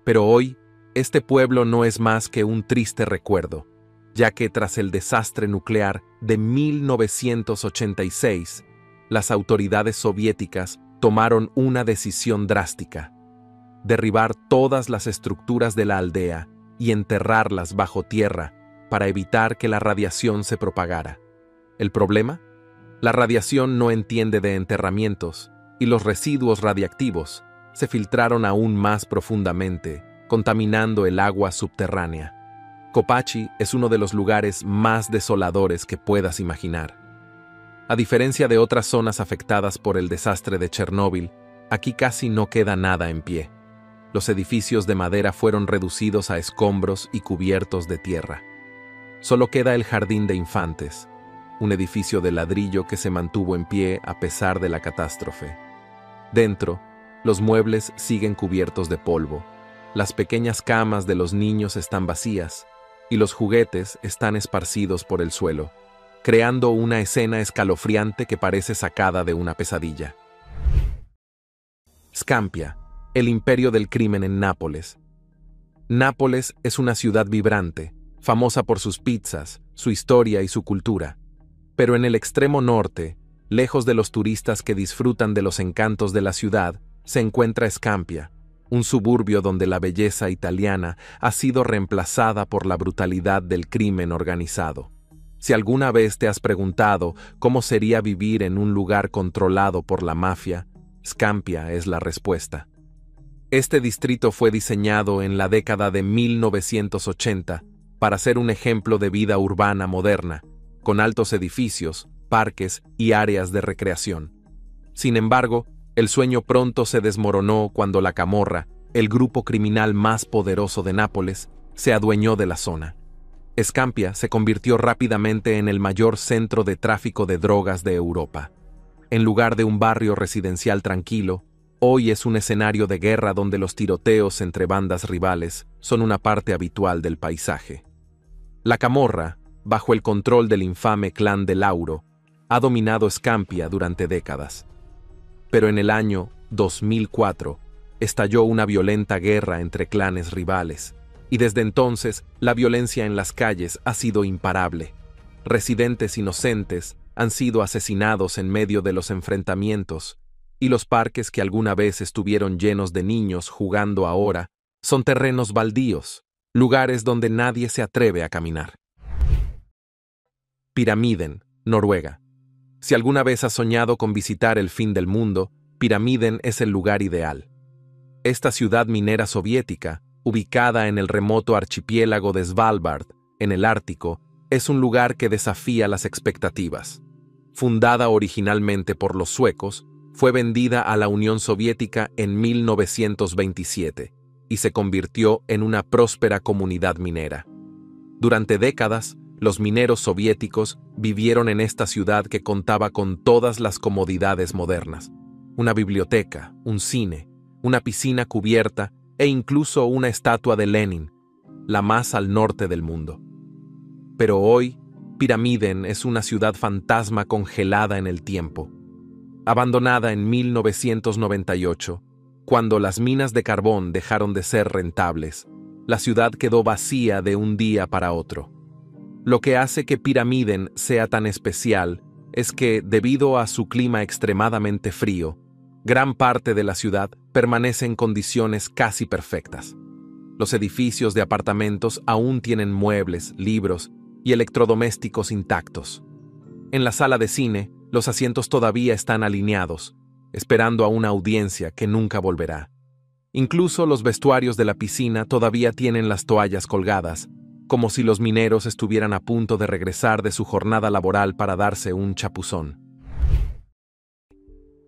Pero hoy, este pueblo no es más que un triste recuerdo, ya que tras el desastre nuclear de 1986, las autoridades soviéticas tomaron una decisión drástica: derribar todas las estructuras de la aldea y enterrarlas bajo tierra para evitar que la radiación se propagara. ¿El problema? La radiación no entiende de enterramientos, y los residuos radiactivos se filtraron aún más profundamente, contaminando el agua subterránea. Kopachi es uno de los lugares más desoladores que puedas imaginar. A diferencia de otras zonas afectadas por el desastre de Chernóbil, aquí casi no queda nada en pie. Los edificios de madera fueron reducidos a escombros y cubiertos de tierra. Solo queda el Jardín de Infantes, un edificio de ladrillo que se mantuvo en pie a pesar de la catástrofe. Dentro, los muebles siguen cubiertos de polvo, las pequeñas camas de los niños están vacías y los juguetes están esparcidos por el suelo, creando una escena escalofriante que parece sacada de una pesadilla. Scampia, el imperio del crimen en Nápoles. Nápoles es una ciudad vibrante, famosa por sus pizzas, su historia y su cultura. Pero en el extremo norte, lejos de los turistas que disfrutan de los encantos de la ciudad, se encuentra Scampia, un suburbio donde la belleza italiana ha sido reemplazada por la brutalidad del crimen organizado. Si alguna vez te has preguntado cómo sería vivir en un lugar controlado por la mafia, Scampia es la respuesta. Este distrito fue diseñado en la década de 1980 para ser un ejemplo de vida urbana moderna, con altos edificios, parques y áreas de recreación. Sin embargo, el sueño pronto se desmoronó cuando la Camorra, el grupo criminal más poderoso de Nápoles, se adueñó de la zona. Scampia se convirtió rápidamente en el mayor centro de tráfico de drogas de Europa. En lugar de un barrio residencial tranquilo, hoy es un escenario de guerra donde los tiroteos entre bandas rivales son una parte habitual del paisaje. La Camorra, bajo el control del infame clan de Lauro, ha dominado Scampia durante décadas. Pero en el año 2004 estalló una violenta guerra entre clanes rivales, y desde entonces la violencia en las calles ha sido imparable. Residentes inocentes han sido asesinados en medio de los enfrentamientos, y los parques que alguna vez estuvieron llenos de niños jugando ahora son terrenos baldíos, lugares donde nadie se atreve a caminar. Pyramiden, Noruega. Si alguna vez has soñado con visitar el fin del mundo, Pyramiden es el lugar ideal. Esta ciudad minera soviética, ubicada en el remoto archipiélago de Svalbard, en el Ártico, es un lugar que desafía las expectativas. Fundada originalmente por los suecos, fue vendida a la Unión Soviética en 1927 y se convirtió en una próspera comunidad minera. Durante décadas, los mineros soviéticos vivieron en esta ciudad que contaba con todas las comodidades modernas: una biblioteca, un cine, una piscina cubierta e incluso una estatua de Lenin, la más al norte del mundo. Pero hoy, Pyramiden es una ciudad fantasma congelada en el tiempo. Abandonada en 1998, cuando las minas de carbón dejaron de ser rentables, la ciudad quedó vacía de un día para otro. Lo que hace que Pyramiden sea tan especial es que, debido a su clima extremadamente frío, gran parte de la ciudad permanece en condiciones casi perfectas. Los edificios de apartamentos aún tienen muebles, libros y electrodomésticos intactos. En la sala de cine, los asientos todavía están alineados, esperando a una audiencia que nunca volverá. Incluso los vestuarios de la piscina todavía tienen las toallas colgadas, como si los mineros estuvieran a punto de regresar de su jornada laboral para darse un chapuzón.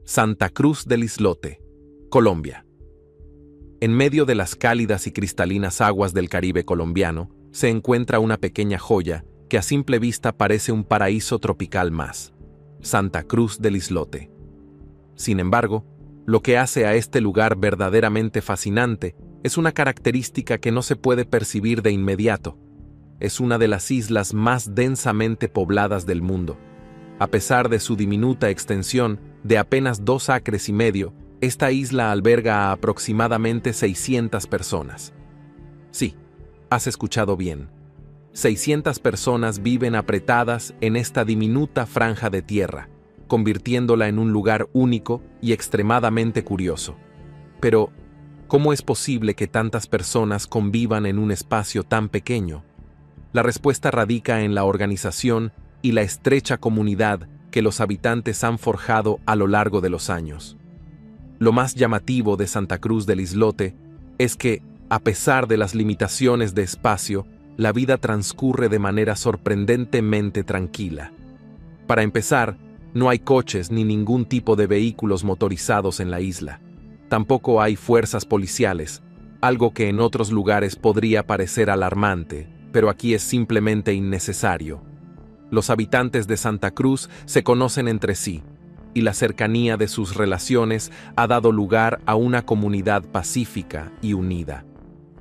Santa Cruz del Islote, Colombia. En medio de las cálidas y cristalinas aguas del Caribe colombiano, se encuentra una pequeña joya que a simple vista parece un paraíso tropical más: Santa Cruz del Islote. Sin embargo, lo que hace a este lugar verdaderamente fascinante es una característica que no se puede percibir de inmediato. Es una de las islas más densamente pobladas del mundo. A pesar de su diminuta extensión de apenas 2,5 acres, esta isla alberga a aproximadamente 600 personas. Sí, has escuchado bien. 600 personas viven apretadas en esta diminuta franja de tierra, convirtiéndola en un lugar único y extremadamente curioso. Pero, ¿cómo es posible que tantas personas convivan en un espacio tan pequeño? La respuesta radica en la organización y la estrecha comunidad que los habitantes han forjado a lo largo de los años. Lo más llamativo de Santa Cruz del Islote es que, a pesar de las limitaciones de espacio, la vida transcurre de manera sorprendentemente tranquila. Para empezar, no hay coches ni ningún tipo de vehículos motorizados en la isla. Tampoco hay fuerzas policiales, algo que en otros lugares podría parecer alarmante, pero aquí es simplemente innecesario. Los habitantes de Santa Cruz se conocen entre sí, y la cercanía de sus relaciones ha dado lugar a una comunidad pacífica y unida.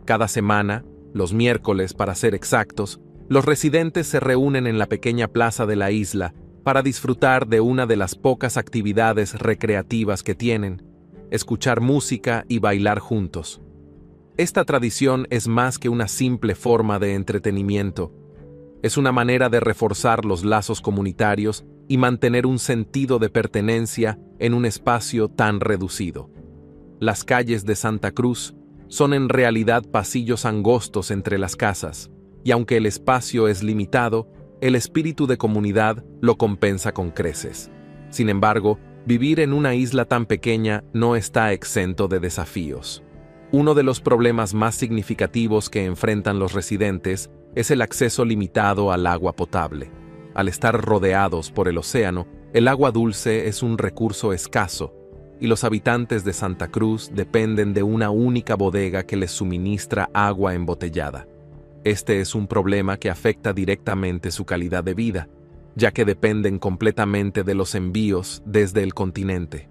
Cada semana, los miércoles para ser exactos, los residentes se reúnen en la pequeña plaza de la isla para disfrutar de una de las pocas actividades recreativas que tienen: escuchar música y bailar juntos. Esta tradición es más que una simple forma de entretenimiento. Es una manera de reforzar los lazos comunitarios y mantener un sentido de pertenencia en un espacio tan reducido. Las calles de Santa Cruz son en realidad pasillos angostos entre las casas, y aunque el espacio es limitado, el espíritu de comunidad lo compensa con creces. Sin embargo, vivir en una isla tan pequeña no está exento de desafíos. Uno de los problemas más significativos que enfrentan los residentes es el acceso limitado al agua potable. Al estar rodeados por el océano, el agua dulce es un recurso escaso, y los habitantes de Santa Cruz dependen de una única bodega que les suministra agua embotellada. Este es un problema que afecta directamente su calidad de vida, ya que dependen completamente de los envíos desde el continente.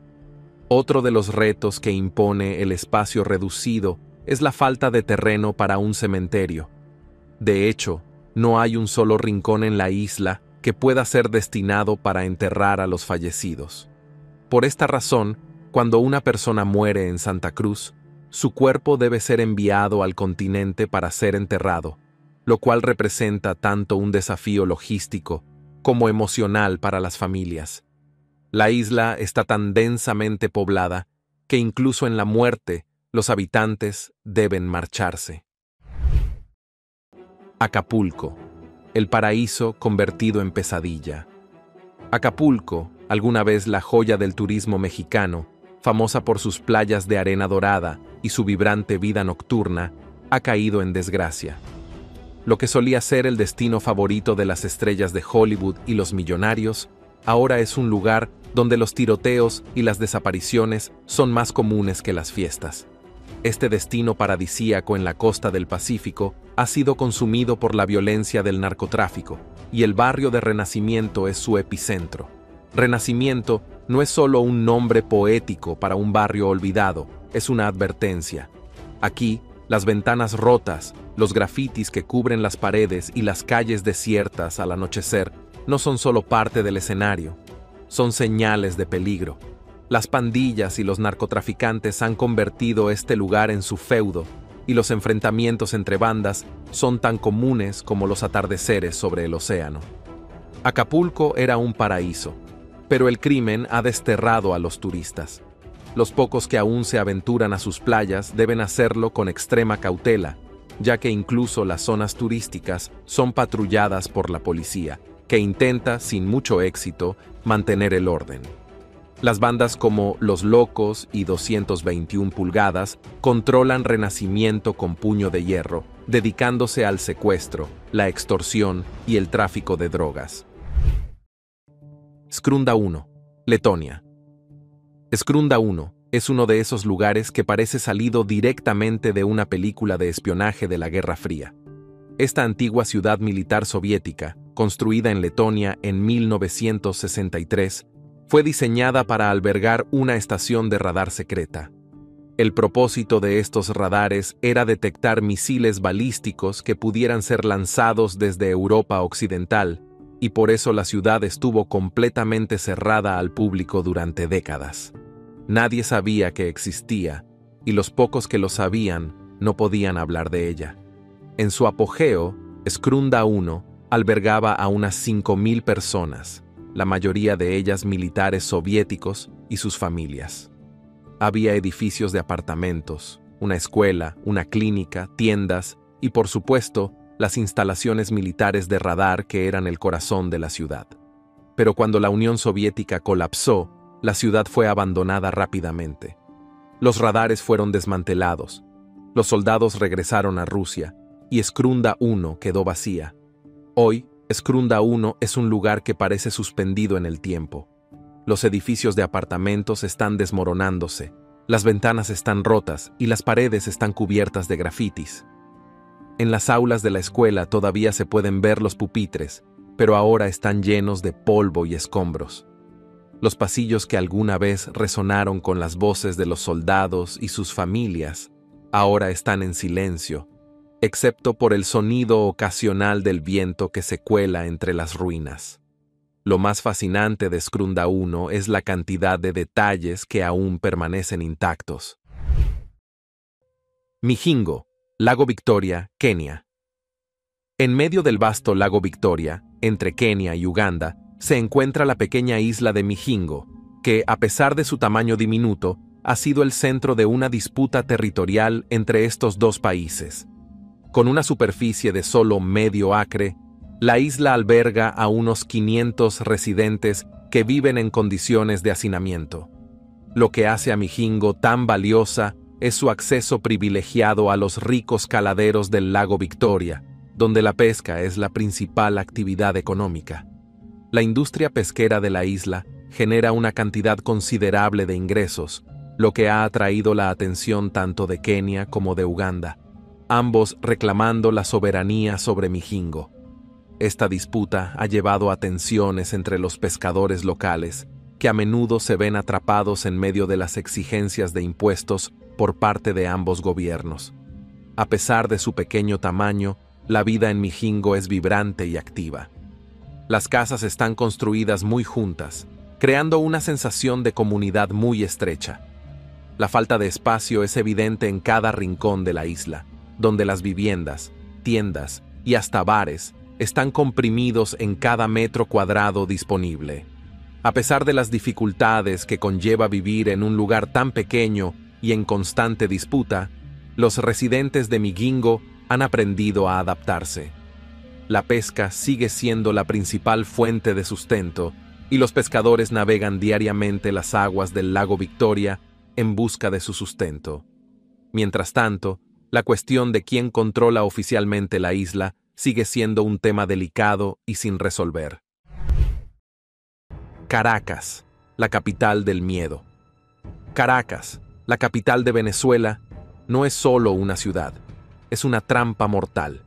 Otro de los retos que impone el espacio reducido es la falta de terreno para un cementerio. De hecho, no hay un solo rincón en la isla que pueda ser destinado para enterrar a los fallecidos. Por esta razón, cuando una persona muere en Santa Cruz, su cuerpo debe ser enviado al continente para ser enterrado, lo cual representa tanto un desafío logístico como emocional para las familias. La isla está tan densamente poblada que incluso en la muerte los habitantes deben marcharse. Acapulco, el paraíso convertido en pesadilla. Acapulco, alguna vez la joya del turismo mexicano, famosa por sus playas de arena dorada y su vibrante vida nocturna, ha caído en desgracia. Lo que solía ser el destino favorito de las estrellas de Hollywood y los millonarios, ahora es un lugar donde los tiroteos y las desapariciones son más comunes que las fiestas. Este destino paradisíaco en la costa del Pacífico ha sido consumido por la violencia del narcotráfico, y el barrio de Renacimiento es su epicentro. Renacimiento no es solo un nombre poético para un barrio olvidado, es una advertencia. Aquí, las ventanas rotas, los grafitis que cubren las paredes y las calles desiertas al anochecer no son solo parte del escenario, son señales de peligro. Las pandillas y los narcotraficantes han convertido este lugar en su feudo, y los enfrentamientos entre bandas son tan comunes como los atardeceres sobre el océano. Acapulco era un paraíso, pero el crimen ha desterrado a los turistas. Los pocos que aún se aventuran a sus playas deben hacerlo con extrema cautela, ya que incluso las zonas turísticas son patrulladas por la policía, que intenta, sin mucho éxito, mantener el orden. Las bandas como Los Locos y 221 Pulgadas controlan Renacimiento con puño de hierro, dedicándose al secuestro, la extorsión y el tráfico de drogas. Skrunda 1, Letonia. Skrunda 1 es uno de esos lugares que parece salido directamente de una película de espionaje de la Guerra Fría. Esta antigua ciudad militar soviética, construida en Letonia en 1963, fue diseñada para albergar una estación de radar secreta. El propósito de estos radares era detectar misiles balísticos que pudieran ser lanzados desde Europa Occidental, y por eso la ciudad estuvo completamente cerrada al público durante décadas. Nadie sabía que existía, y los pocos que lo sabían no podían hablar de ella. En su apogeo, Skrunda 1 albergaba a unas 5.000 personas, la mayoría de ellas militares soviéticos y sus familias. Había edificios de apartamentos, una escuela, una clínica, tiendas y, por supuesto, las instalaciones militares de radar que eran el corazón de la ciudad. Pero cuando la Unión Soviética colapsó, la ciudad fue abandonada rápidamente. Los radares fueron desmantelados, los soldados regresaron a Rusia y Skrunda 1 quedó vacía. Hoy, Skrunda 1 es un lugar que parece suspendido en el tiempo. Los edificios de apartamentos están desmoronándose, las ventanas están rotas y las paredes están cubiertas de grafitis. En las aulas de la escuela todavía se pueden ver los pupitres, pero ahora están llenos de polvo y escombros. Los pasillos que alguna vez resonaron con las voces de los soldados y sus familias, ahora están en silencio, excepto por el sonido ocasional del viento que se cuela entre las ruinas. Lo más fascinante de Skrunda 1 es la cantidad de detalles que aún permanecen intactos. Migingo, Lago Victoria, Kenia. En medio del vasto lago Victoria, entre Kenia y Uganda, se encuentra la pequeña isla de Migingo, que, a pesar de su tamaño diminuto, ha sido el centro de una disputa territorial entre estos dos países. Con una superficie de solo medio acre, la isla alberga a unos 500 residentes que viven en condiciones de hacinamiento. Lo que hace a Migingo tan valiosa es su acceso privilegiado a los ricos caladeros del lago Victoria, donde la pesca es la principal actividad económica. La industria pesquera de la isla genera una cantidad considerable de ingresos, lo que ha atraído la atención tanto de Kenia como de Uganda, ambos reclamando la soberanía sobre Migingo. Esta disputa ha llevado a tensiones entre los pescadores locales, que a menudo se ven atrapados en medio de las exigencias de impuestos por parte de ambos gobiernos. A pesar de su pequeño tamaño, la vida en Migingo es vibrante y activa. Las casas están construidas muy juntas, creando una sensación de comunidad muy estrecha. La falta de espacio es evidente en cada rincón de la isla, donde las viviendas, tiendas y hasta bares están comprimidos en cada metro cuadrado disponible. A pesar de las dificultades que conlleva vivir en un lugar tan pequeño y en constante disputa, los residentes de Migingo han aprendido a adaptarse. La pesca sigue siendo la principal fuente de sustento y los pescadores navegan diariamente las aguas del lago Victoria en busca de su sustento. Mientras tanto, la cuestión de quién controla oficialmente la isla sigue siendo un tema delicado y sin resolver. Caracas, la capital del miedo. Caracas, la capital de Venezuela, no es solo una ciudad, es una trampa mortal.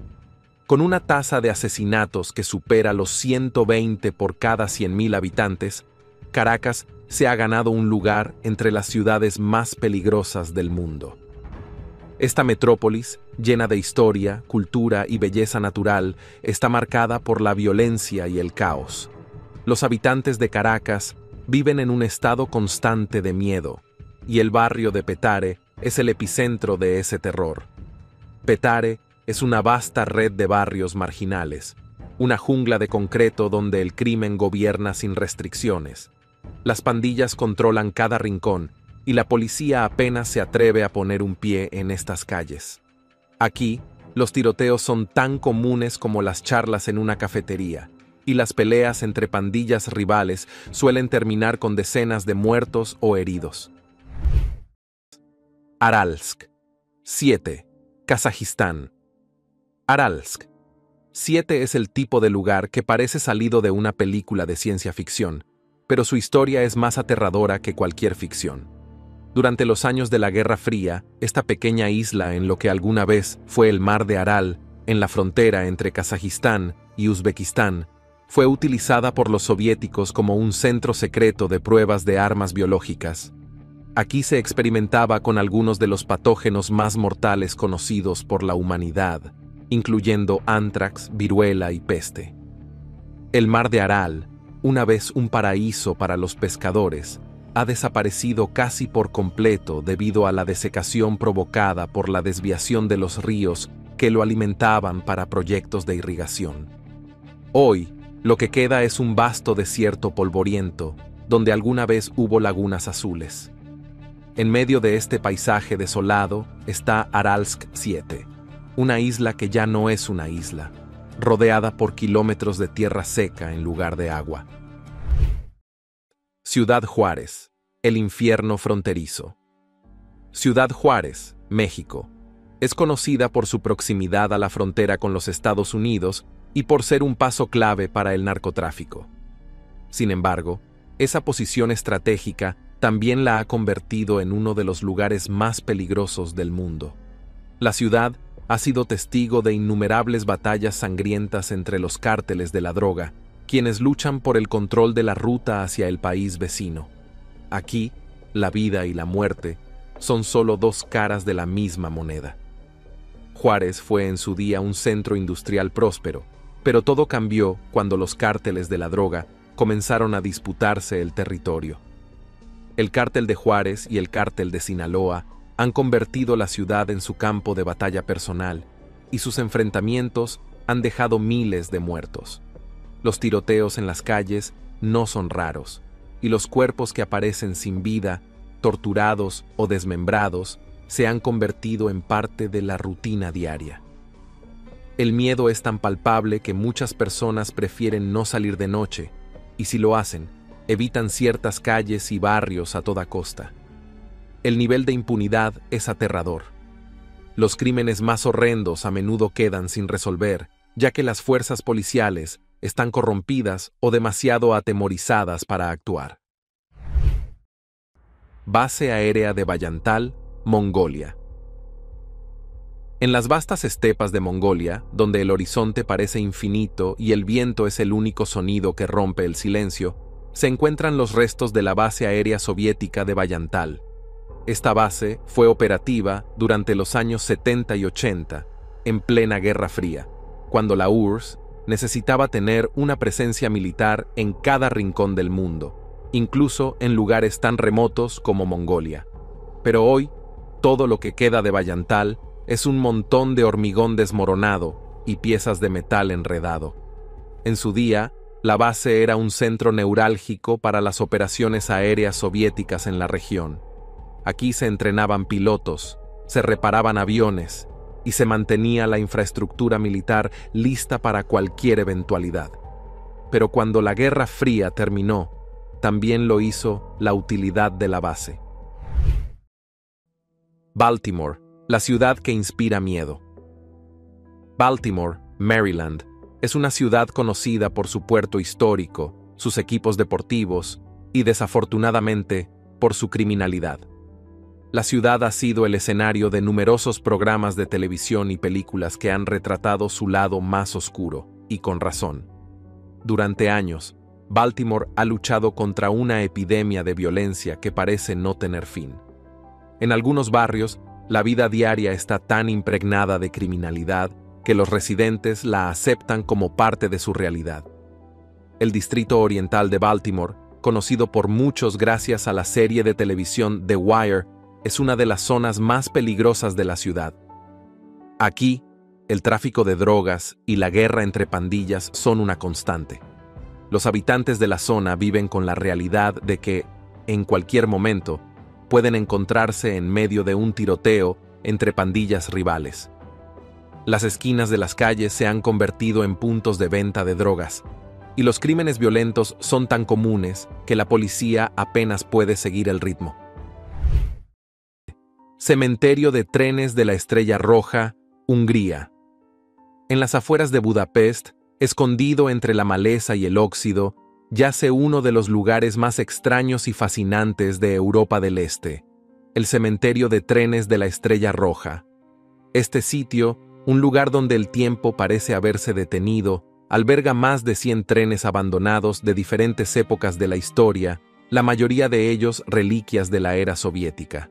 Con una tasa de asesinatos que supera los 120 por cada 100.000 habitantes, Caracas se ha ganado un lugar entre las ciudades más peligrosas del mundo. Esta metrópolis, llena de historia, cultura y belleza natural, está marcada por la violencia y el caos. Los habitantes de Caracas viven en un estado constante de miedo, y el barrio de Petare es el epicentro de ese terror. Petare es una vasta red de barrios marginales, una jungla de concreto donde el crimen gobierna sin restricciones. Las pandillas controlan cada rincón y la policía apenas se atreve a poner un pie en estas calles. Aquí, los tiroteos son tan comunes como las charlas en una cafetería, y las peleas entre pandillas rivales suelen terminar con decenas de muertos o heridos. Aralsk. 7. Kazajistán. Aralsk. 7 es el tipo de lugar que parece salido de una película de ciencia ficción, pero su historia es más aterradora que cualquier ficción. Durante los años de la Guerra Fría, esta pequeña isla en lo que alguna vez fue el mar de Aral, en la frontera entre Kazajistán y Uzbekistán, fue utilizada por los soviéticos como un centro secreto de pruebas de armas biológicas. Aquí se experimentaba con algunos de los patógenos más mortales conocidos por la humanidad, incluyendo ántrax, viruela y peste. El mar de Aral, una vez un paraíso para los pescadores, ha desaparecido casi por completo debido a la desecación provocada por la desviación de los ríos que lo alimentaban para proyectos de irrigación. Hoy, lo que queda es un vasto desierto polvoriento, donde alguna vez hubo lagunas azules. En medio de este paisaje desolado está Aralsk 7, una isla que ya no es una isla, rodeada por kilómetros de tierra seca en lugar de agua. Ciudad Juárez, el infierno fronterizo. Ciudad Juárez, México, es conocida por su proximidad a la frontera con los Estados Unidos y por ser un paso clave para el narcotráfico. Sin embargo, esa posición estratégica también la ha convertido en uno de los lugares más peligrosos del mundo. La ciudad ha sido testigo de innumerables batallas sangrientas entre los cárteles de la droga, quienes luchan por el control de la ruta hacia el país vecino. Aquí, la vida y la muerte son solo dos caras de la misma moneda. Juárez fue en su día un centro industrial próspero, pero todo cambió cuando los cárteles de la droga comenzaron a disputarse el territorio. El cártel de Juárez y el cártel de Sinaloa han convertido la ciudad en su campo de batalla personal, y sus enfrentamientos han dejado miles de muertos. Los tiroteos en las calles no son raros, y los cuerpos que aparecen sin vida, torturados o desmembrados, se han convertido en parte de la rutina diaria. El miedo es tan palpable que muchas personas prefieren no salir de noche, y si lo hacen, evitan ciertas calles y barrios a toda costa. El nivel de impunidad es aterrador. Los crímenes más horrendos a menudo quedan sin resolver, ya que las fuerzas policiales están corrompidas o demasiado atemorizadas para actuar. Base aérea de Bayantal, Mongolia. En las vastas estepas de Mongolia, donde el horizonte parece infinito y el viento es el único sonido que rompe el silencio, se encuentran los restos de la base aérea soviética de Bayantal. Esta base fue operativa durante los años 70 y 80, en plena Guerra Fría, cuando la URSS necesitaba tener una presencia militar en cada rincón del mundo, incluso en lugares tan remotos como Mongolia. Pero hoy, todo lo que queda de Bayantal es un montón de hormigón desmoronado y piezas de metal enredado. En su día, la base era un centro neurálgico para las operaciones aéreas soviéticas en la región. Aquí se entrenaban pilotos, se reparaban aviones y se mantenía la infraestructura militar lista para cualquier eventualidad. Pero cuando la Guerra Fría terminó, también lo hizo la utilidad de la base. Baltimore, la ciudad que inspira miedo. Baltimore, Maryland, es una ciudad conocida por su puerto histórico, sus equipos deportivos y, desafortunadamente, por su criminalidad. La ciudad ha sido el escenario de numerosos programas de televisión y películas que han retratado su lado más oscuro, y con razón. Durante años, Baltimore ha luchado contra una epidemia de violencia que parece no tener fin. En algunos barrios, la vida diaria está tan impregnada de criminalidad que los residentes la aceptan como parte de su realidad. El Distrito Oriental de Baltimore, conocido por muchos gracias a la serie de televisión The Wire, es una de las zonas más peligrosas de la ciudad. Aquí, el tráfico de drogas y la guerra entre pandillas son una constante. Los habitantes de la zona viven con la realidad de que, en cualquier momento, pueden encontrarse en medio de un tiroteo entre pandillas rivales. Las esquinas de las calles se han convertido en puntos de venta de drogas, y los crímenes violentos son tan comunes que la policía apenas puede seguir el ritmo. Cementerio de trenes de la Estrella Roja, Hungría. En las afueras de Budapest, escondido entre la maleza y el óxido, yace uno de los lugares más extraños y fascinantes de Europa del Este, el cementerio de trenes de la Estrella Roja. Este sitio, un lugar donde el tiempo parece haberse detenido, alberga más de 100 trenes abandonados de diferentes épocas de la historia, la mayoría de ellos reliquias de la era soviética.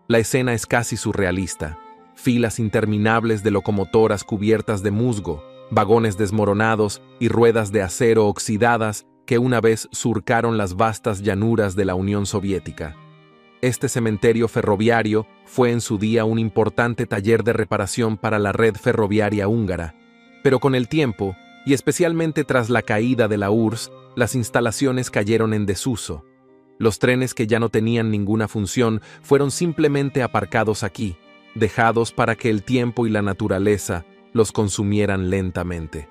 La escena es casi surrealista: filas interminables de locomotoras cubiertas de musgo, vagones desmoronados y ruedas de acero oxidadas que una vez surcaron las vastas llanuras de la Unión Soviética. Este cementerio ferroviario fue en su día un importante taller de reparación para la red ferroviaria húngara, pero con el tiempo, y especialmente tras la caída de la URSS, las instalaciones cayeron en desuso. Los trenes que ya no tenían ninguna función fueron simplemente aparcados aquí, dejados para que el tiempo y la naturaleza los consumieran lentamente.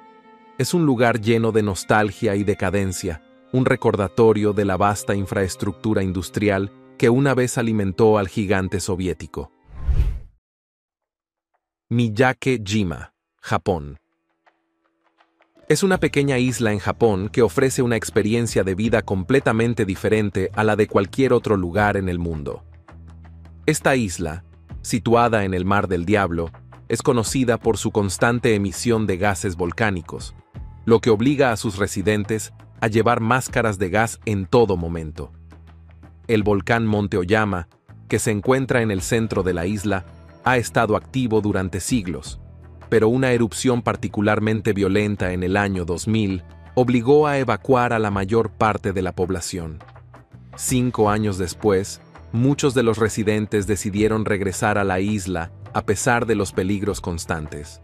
Es un lugar lleno de nostalgia y decadencia, un recordatorio de la vasta infraestructura industrial que una vez alimentó al gigante soviético. Miyake-jima, Japón. Es una pequeña isla en Japón que ofrece una experiencia de vida completamente diferente a la de cualquier otro lugar en el mundo. Esta isla, situada en el Mar del Diablo, es conocida por su constante emisión de gases volcánicos, lo que obliga a sus residentes a llevar máscaras de gas en todo momento. El volcán Monte Oyama, que se encuentra en el centro de la isla, ha estado activo durante siglos, pero una erupción particularmente violenta en el año 2000 obligó a evacuar a la mayor parte de la población. 5 años después, muchos de los residentes decidieron regresar a la isla a pesar de los peligros constantes.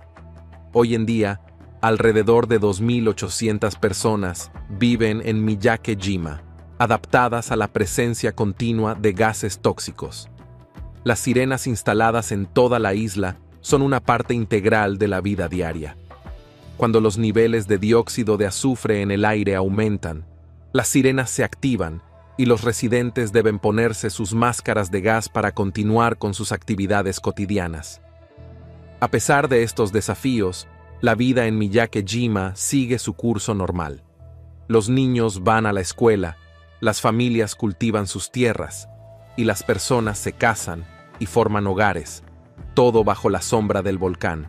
Hoy en día, alrededor de 2.800 personas viven en Miyake-jima, adaptadas a la presencia continua de gases tóxicos. Las sirenas instaladas en toda la isla son una parte integral de la vida diaria. Cuando los niveles de dióxido de azufre en el aire aumentan, las sirenas se activan y los residentes deben ponerse sus máscaras de gas para continuar con sus actividades cotidianas. A pesar de estos desafíos, la vida en Miyake-jima sigue su curso normal. Los niños van a la escuela, las familias cultivan sus tierras, y las personas se casan y forman hogares, todo bajo la sombra del volcán.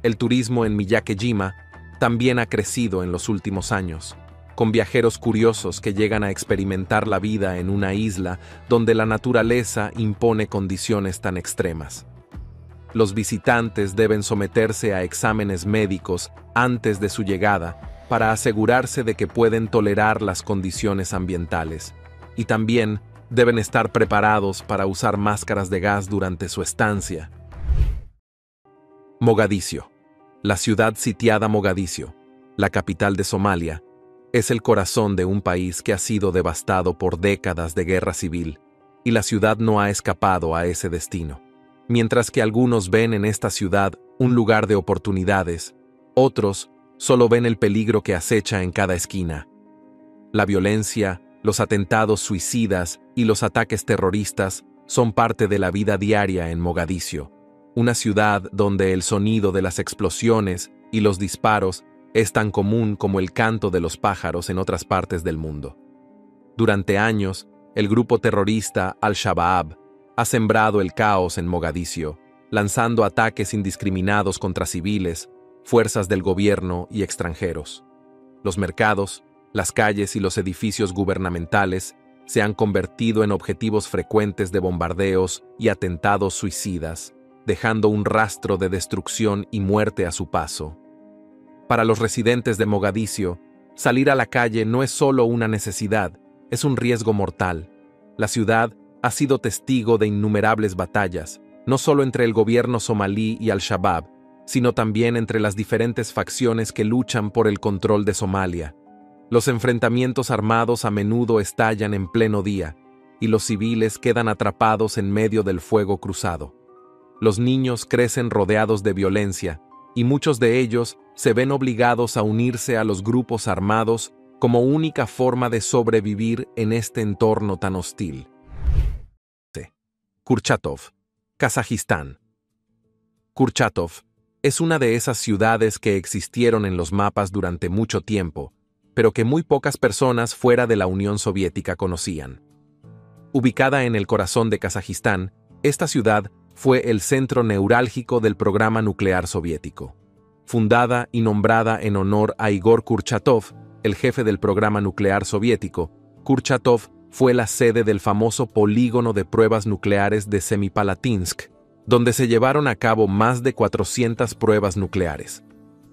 El turismo en Miyake-jima también ha crecido en los últimos años, con viajeros curiosos que llegan a experimentar la vida en una isla donde la naturaleza impone condiciones tan extremas. Los visitantes deben someterse a exámenes médicos antes de su llegada para asegurarse de que pueden tolerar las condiciones ambientales, y también deben estar preparados para usar máscaras de gas durante su estancia. Mogadiscio, La ciudad sitiada Mogadiscio, la capital de Somalia, es el corazón de un país que ha sido devastado por décadas de guerra civil, y la ciudad no ha escapado a ese destino. Mientras que algunos ven en esta ciudad un lugar de oportunidades, otros solo ven el peligro que acecha en cada esquina. La violencia, los atentados suicidas y los ataques terroristas son parte de la vida diaria en Mogadiscio, una ciudad donde el sonido de las explosiones y los disparos es tan común como el canto de los pájaros en otras partes del mundo. Durante años, el grupo terrorista Al-Shabaab ha sembrado el caos en Mogadiscio, lanzando ataques indiscriminados contra civiles, fuerzas del gobierno y extranjeros. Los mercados, las calles y los edificios gubernamentales se han convertido en objetivos frecuentes de bombardeos y atentados suicidas, dejando un rastro de destrucción y muerte a su paso. Para los residentes de Mogadiscio, salir a la calle no es solo una necesidad, es un riesgo mortal. La ciudad ha sido testigo de innumerables batallas, no solo entre el gobierno somalí y Al-Shabaab, sino también entre las diferentes facciones que luchan por el control de Somalia. Los enfrentamientos armados a menudo estallan en pleno día, y los civiles quedan atrapados en medio del fuego cruzado. Los niños crecen rodeados de violencia, y muchos de ellos se ven obligados a unirse a los grupos armados como única forma de sobrevivir en este entorno tan hostil. Kurchatov, Kazajistán. Kurchatov es una de esas ciudades que existieron en los mapas durante mucho tiempo, pero que muy pocas personas fuera de la Unión Soviética conocían. Ubicada en el corazón de Kazajistán, esta ciudad fue el centro neurálgico del programa nuclear soviético. Fundada y nombrada en honor a Igor Kurchatov, el jefe del programa nuclear soviético, Kurchatov fue la sede del famoso polígono de pruebas nucleares de Semipalatinsk, donde se llevaron a cabo más de 400 pruebas nucleares.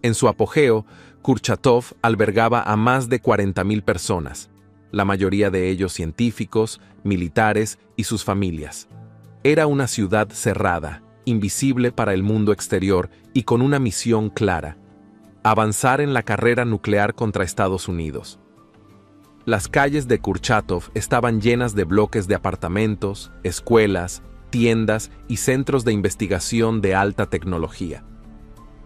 En su apogeo, Kurchatov albergaba a más de 40.000 personas, la mayoría de ellos científicos, militares y sus familias. Era una ciudad cerrada, invisible para el mundo exterior y con una misión clara: avanzar en la carrera nuclear contra Estados Unidos. Las calles de Kurchatov estaban llenas de bloques de apartamentos, escuelas, tiendas y centros de investigación de alta tecnología.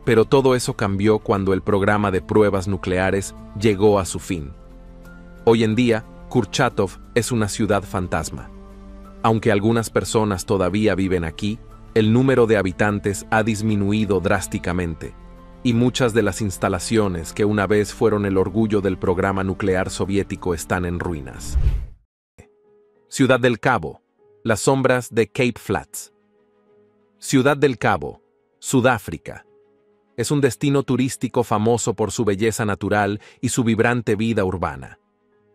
Pero todo eso cambió cuando el programa de pruebas nucleares llegó a su fin. Hoy en día, Kurchatov es una ciudad fantasma. Aunque algunas personas todavía viven aquí, el número de habitantes ha disminuido drásticamente, y muchas de las instalaciones que una vez fueron el orgullo del programa nuclear soviético están en ruinas. Ciudad del Cabo, las sombras de Cape Flats. Ciudad del Cabo, Sudáfrica. Es un destino turístico famoso por su belleza natural y su vibrante vida urbana.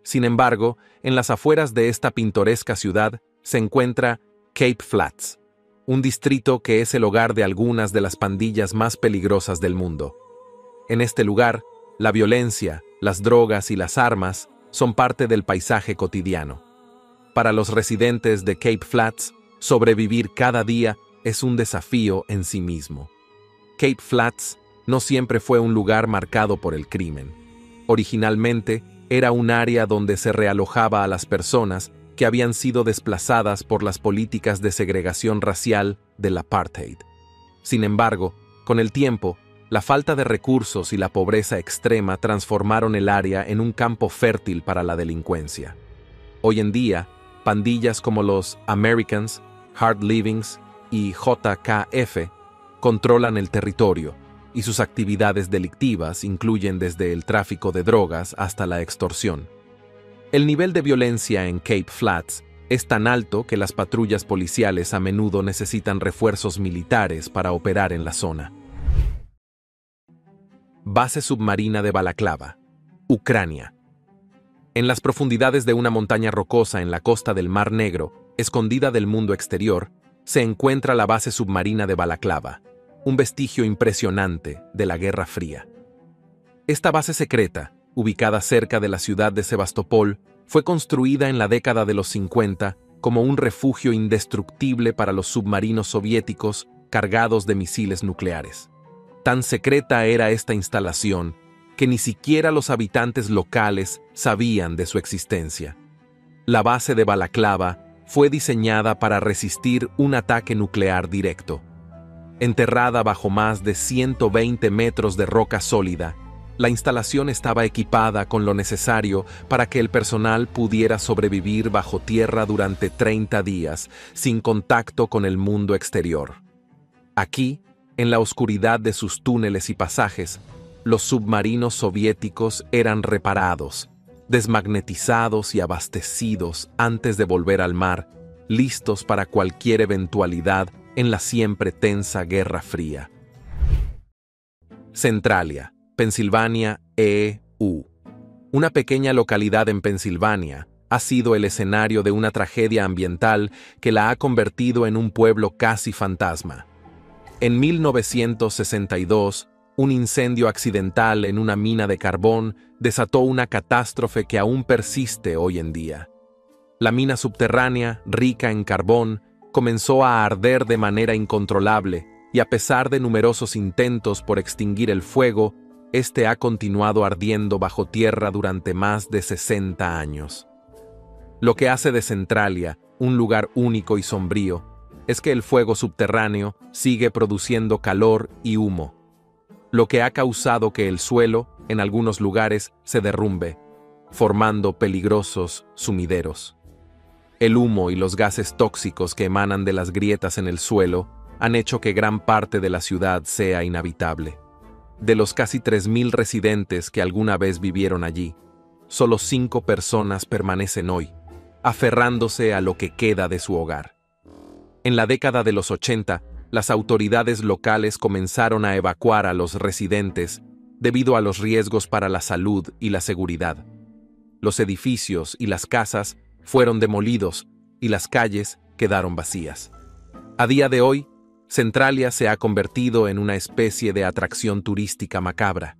Sin embargo, en las afueras de esta pintoresca ciudad se encuentra Cape Flats, un distrito que es el hogar de algunas de las pandillas más peligrosas del mundo. En este lugar, la violencia, las drogas y las armas son parte del paisaje cotidiano. Para los residentes de Cape Flats, sobrevivir cada día es un desafío en sí mismo. Cape Flats no siempre fue un lugar marcado por el crimen. Originalmente, era un área donde se realojaba a las personas que habían sido desplazadas por las políticas de segregación racial del apartheid. Sin embargo, con el tiempo, la falta de recursos y la pobreza extrema transformaron el área en un campo fértil para la delincuencia. Hoy en día, pandillas como los Americans, Hard Livings y JKF controlan el territorio, y sus actividades delictivas incluyen desde el tráfico de drogas hasta la extorsión. El nivel de violencia en Cape Flats es tan alto que las patrullas policiales a menudo necesitan refuerzos militares para operar en la zona. Base submarina de Balaklava, Ucrania. En las profundidades de una montaña rocosa en la costa del Mar Negro, escondida del mundo exterior, se encuentra la base submarina de Balaklava, un vestigio impresionante de la Guerra Fría. Esta base secreta, ubicada cerca de la ciudad de Sebastopol, fue construida en la década de los 50 como un refugio indestructible para los submarinos soviéticos cargados de misiles nucleares. Tan secreta era esta instalación que ni siquiera los habitantes locales sabían de su existencia. La base de Balaclava fue diseñada para resistir un ataque nuclear directo. Enterrada bajo más de 120 metros de roca sólida, la instalación estaba equipada con lo necesario para que el personal pudiera sobrevivir bajo tierra durante 30 días, sin contacto con el mundo exterior. Aquí, en la oscuridad de sus túneles y pasajes, los submarinos soviéticos eran reparados, desmagnetizados y abastecidos antes de volver al mar, listos para cualquier eventualidad en la siempre tensa Guerra Fría. Centralia, Pensilvania, EU. Una pequeña localidad en Pensilvania ha sido el escenario de una tragedia ambiental que la ha convertido en un pueblo casi fantasma. En 1962, un incendio accidental en una mina de carbón desató una catástrofe que aún persiste hoy en día. La mina subterránea, rica en carbón, comenzó a arder de manera incontrolable y a pesar de numerosos intentos por extinguir el fuego, este ha continuado ardiendo bajo tierra durante más de 60 años. Lo que hace de Centralia un lugar único y sombrío es que el fuego subterráneo sigue produciendo calor y humo, lo que ha causado que el suelo, en algunos lugares, se derrumbe, formando peligrosos sumideros. El humo y los gases tóxicos que emanan de las grietas en el suelo han hecho que gran parte de la ciudad sea inhabitable. De los casi 3.000 residentes que alguna vez vivieron allí, solo 5 personas permanecen hoy, aferrándose a lo que queda de su hogar. En la década de los 80, las autoridades locales comenzaron a evacuar a los residentes debido a los riesgos para la salud y la seguridad. Los edificios y las casas fueron demolidos y las calles quedaron vacías. A día de hoy, Centralia se ha convertido en una especie de atracción turística macabra,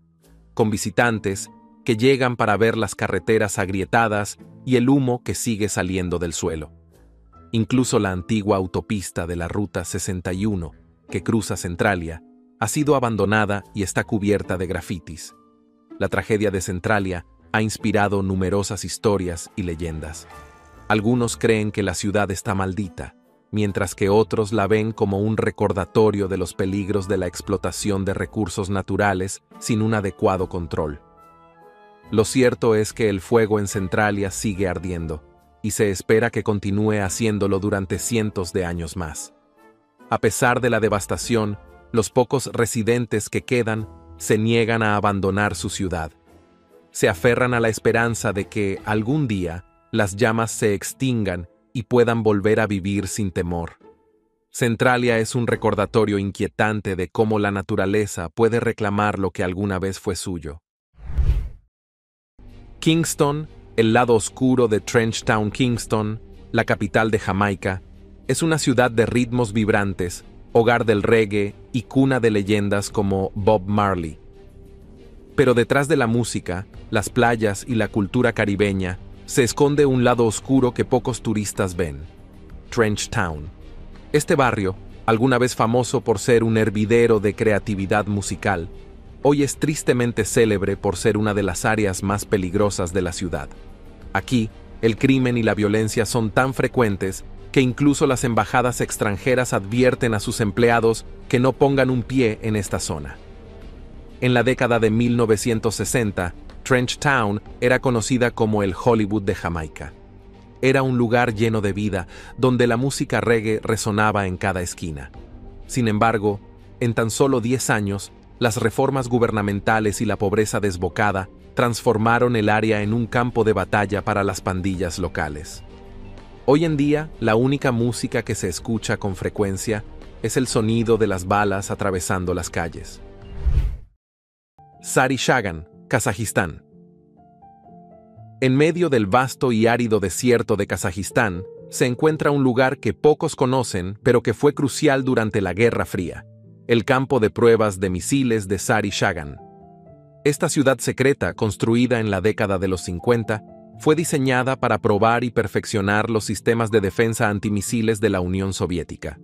con visitantes que llegan para ver las carreteras agrietadas y el humo que sigue saliendo del suelo. Incluso la antigua autopista de la Ruta 61, que cruza Centralia, ha sido abandonada y está cubierta de grafitis. La tragedia de Centralia ha inspirado numerosas historias y leyendas. Algunos creen que la ciudad está maldita, mientras que otros la ven como un recordatorio de los peligros de la explotación de recursos naturales sin un adecuado control. Lo cierto es que el fuego en Centralia sigue ardiendo, y se espera que continúe haciéndolo durante cientos de años más. A pesar de la devastación, los pocos residentes que quedan se niegan a abandonar su ciudad. Se aferran a la esperanza de que, algún día, las llamas se extingan y puedan volver a vivir sin temor. Centralia es un recordatorio inquietante de cómo la naturaleza puede reclamar lo que alguna vez fue suyo. Kingston, el lado oscuro de Trenchtown, Kingston, la capital de Jamaica, es una ciudad de ritmos vibrantes, hogar del reggae y cuna de leyendas como Bob Marley. Pero detrás de la música, las playas y la cultura caribeña, se esconde un lado oscuro que pocos turistas ven: Trenchtown. Este barrio, alguna vez famoso por ser un hervidero de creatividad musical, hoy es tristemente célebre por ser una de las áreas más peligrosas de la ciudad. Aquí, el crimen y la violencia son tan frecuentes que incluso las embajadas extranjeras advierten a sus empleados que no pongan un pie en esta zona. En la década de 1960, Trenchtown era conocida como el Hollywood de Jamaica. Era un lugar lleno de vida, donde la música reggae resonaba en cada esquina. Sin embargo, en tan solo 10 años, las reformas gubernamentales y la pobreza desbocada transformaron el área en un campo de batalla para las pandillas locales. Hoy en día, la única música que se escucha con frecuencia es el sonido de las balas atravesando las calles. Sarishagan, Kazajistán. En medio del vasto y árido desierto de Kazajistán, se encuentra un lugar que pocos conocen, pero que fue crucial durante la Guerra Fría: el campo de pruebas de misiles de Sarishagan. Esta ciudad secreta, construida en la década de los 50, fue diseñada para probar y perfeccionar los sistemas de defensa antimisiles de la Unión Soviética.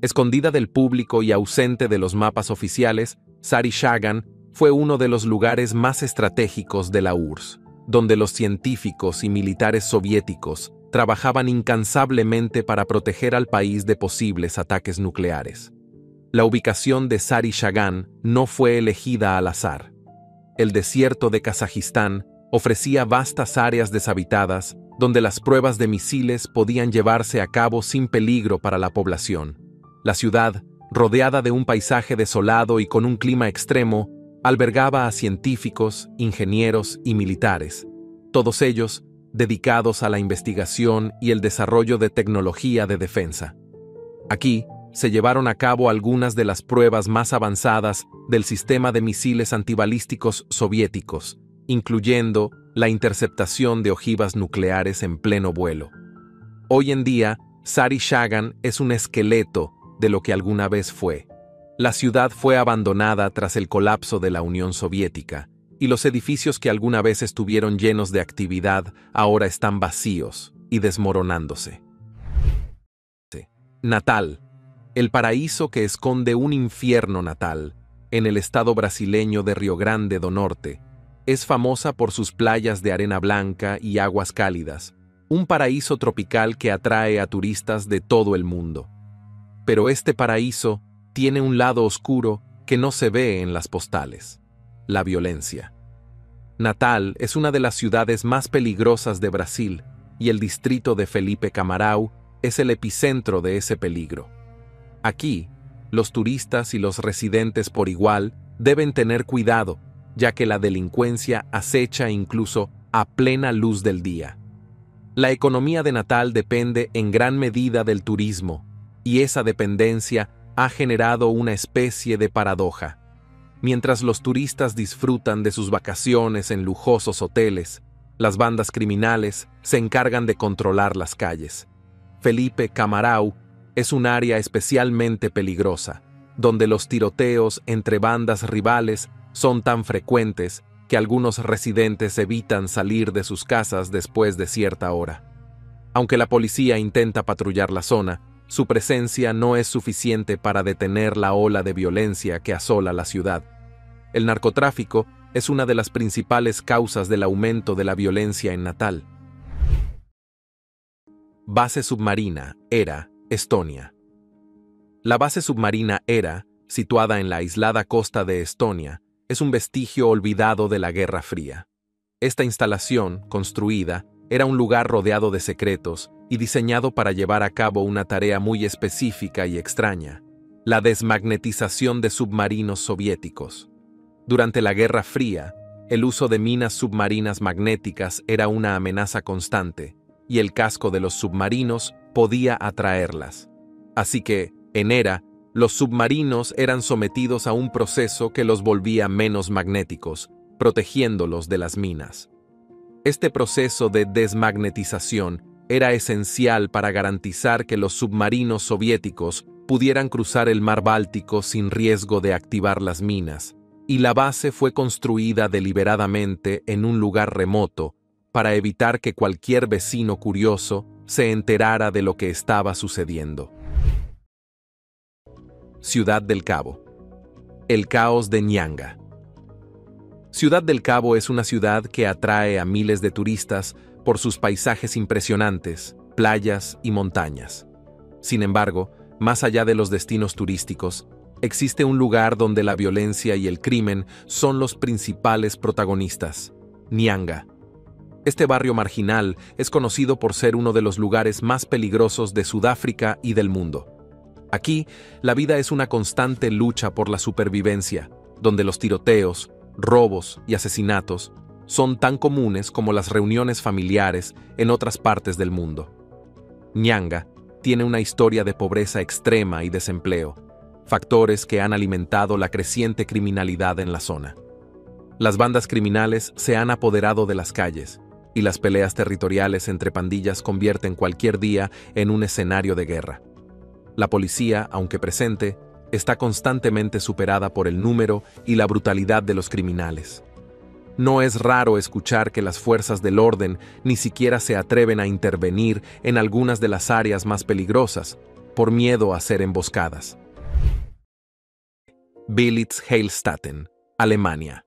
Escondida del público y ausente de los mapas oficiales, Sarishagan fue uno de los lugares más estratégicos de la URSS, donde los científicos y militares soviéticos trabajaban incansablemente para proteger al país de posibles ataques nucleares. La ubicación de Sarishagan no fue elegida al azar. El desierto de Kazajistán ofrecía vastas áreas deshabitadas donde las pruebas de misiles podían llevarse a cabo sin peligro para la población. La ciudad, rodeada de un paisaje desolado y con un clima extremo, albergaba a científicos, ingenieros y militares, todos ellos dedicados a la investigación y el desarrollo de tecnología de defensa. Aquí se llevaron a cabo algunas de las pruebas más avanzadas del sistema de misiles antibalísticos soviéticos, incluyendo la interceptación de ojivas nucleares en pleno vuelo. Hoy en día, Sarishagan es un esqueleto de lo que alguna vez fue. La ciudad fue abandonada tras el colapso de la Unión Soviética, y los edificios que alguna vez estuvieron llenos de actividad ahora están vacíos y desmoronándose. Natal, el paraíso que esconde un infierno natal, en el estado brasileño de Rio Grande do Norte, es famosa por sus playas de arena blanca y aguas cálidas, un paraíso tropical que atrae a turistas de todo el mundo. Pero este paraíso tiene un lado oscuro que no se ve en las postales: la violencia. Natal es una de las ciudades más peligrosas de Brasil y el distrito de Felipe Camarão es el epicentro de ese peligro. Aquí, los turistas y los residentes por igual deben tener cuidado, ya que la delincuencia acecha incluso a plena luz del día. La economía de Natal depende en gran medida del turismo, y esa dependencia ha generado una especie de paradoja. Mientras los turistas disfrutan de sus vacaciones en lujosos hoteles, las bandas criminales se encargan de controlar las calles. Felipe Camarão es un área especialmente peligrosa, donde los tiroteos entre bandas rivales son tan frecuentes que algunos residentes evitan salir de sus casas después de cierta hora. Aunque la policía intenta patrullar la zona, su presencia no es suficiente para detener la ola de violencia que asola la ciudad. El narcotráfico es una de las principales causas del aumento de la violencia en Natal. Base submarina Era, Estonia. La base submarina Era, situada en la aislada costa de Estonia, es un vestigio olvidado de la Guerra Fría. Esta instalación, construida, era un lugar rodeado de secretos y diseñado para llevar a cabo una tarea muy específica y extraña: la desmagnetización de submarinos soviéticos. Durante la Guerra Fría, el uso de minas submarinas magnéticas era una amenaza constante, y el casco de los submarinos podía atraerlas. Así que, en Era, los submarinos eran sometidos a un proceso que los volvía menos magnéticos, protegiéndolos de las minas. Este proceso de desmagnetización era esencial para garantizar que los submarinos soviéticos pudieran cruzar el mar Báltico sin riesgo de activar las minas, y la base fue construida deliberadamente en un lugar remoto para evitar que cualquier vecino curioso se enterara de lo que estaba sucediendo. Ciudad del Cabo. El caos de Nyanga. Ciudad del Cabo es una ciudad que atrae a miles de turistas por sus paisajes impresionantes, playas y montañas. Sin embargo, más allá de los destinos turísticos, existe un lugar donde la violencia y el crimen son los principales protagonistas: Nyanga. Este barrio marginal es conocido por ser uno de los lugares más peligrosos de Sudáfrica y del mundo. Aquí, la vida es una constante lucha por la supervivencia, donde los tiroteos, robos y asesinatos son tan comunes como las reuniones familiares en otras partes del mundo. Nyanga tiene una historia de pobreza extrema y desempleo, factores que han alimentado la creciente criminalidad en la zona. Las bandas criminales se han apoderado de las calles, y las peleas territoriales entre pandillas convierten cualquier día en un escenario de guerra. La policía, aunque presente, está constantemente superada por el número y la brutalidad de los criminales. No es raro escuchar que las fuerzas del orden ni siquiera se atreven a intervenir en algunas de las áreas más peligrosas, por miedo a ser emboscadas. Billitz-Heilstatten, Alemania.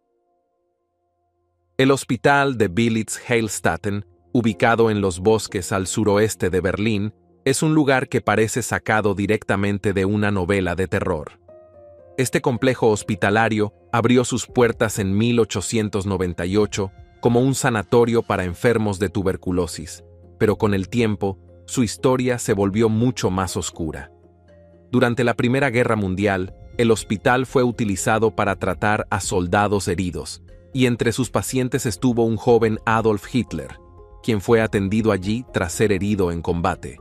El hospital de Billitz-Heilstatten, ubicado en los bosques al suroeste de Berlín, es un lugar que parece sacado directamente de una novela de terror. Este complejo hospitalario abrió sus puertas en 1898 como un sanatorio para enfermos de tuberculosis, pero con el tiempo, su historia se volvió mucho más oscura. Durante la Primera Guerra Mundial, el hospital fue utilizado para tratar a soldados heridos, y entre sus pacientes estuvo un joven Adolf Hitler, quien fue atendido allí tras ser herido en combate.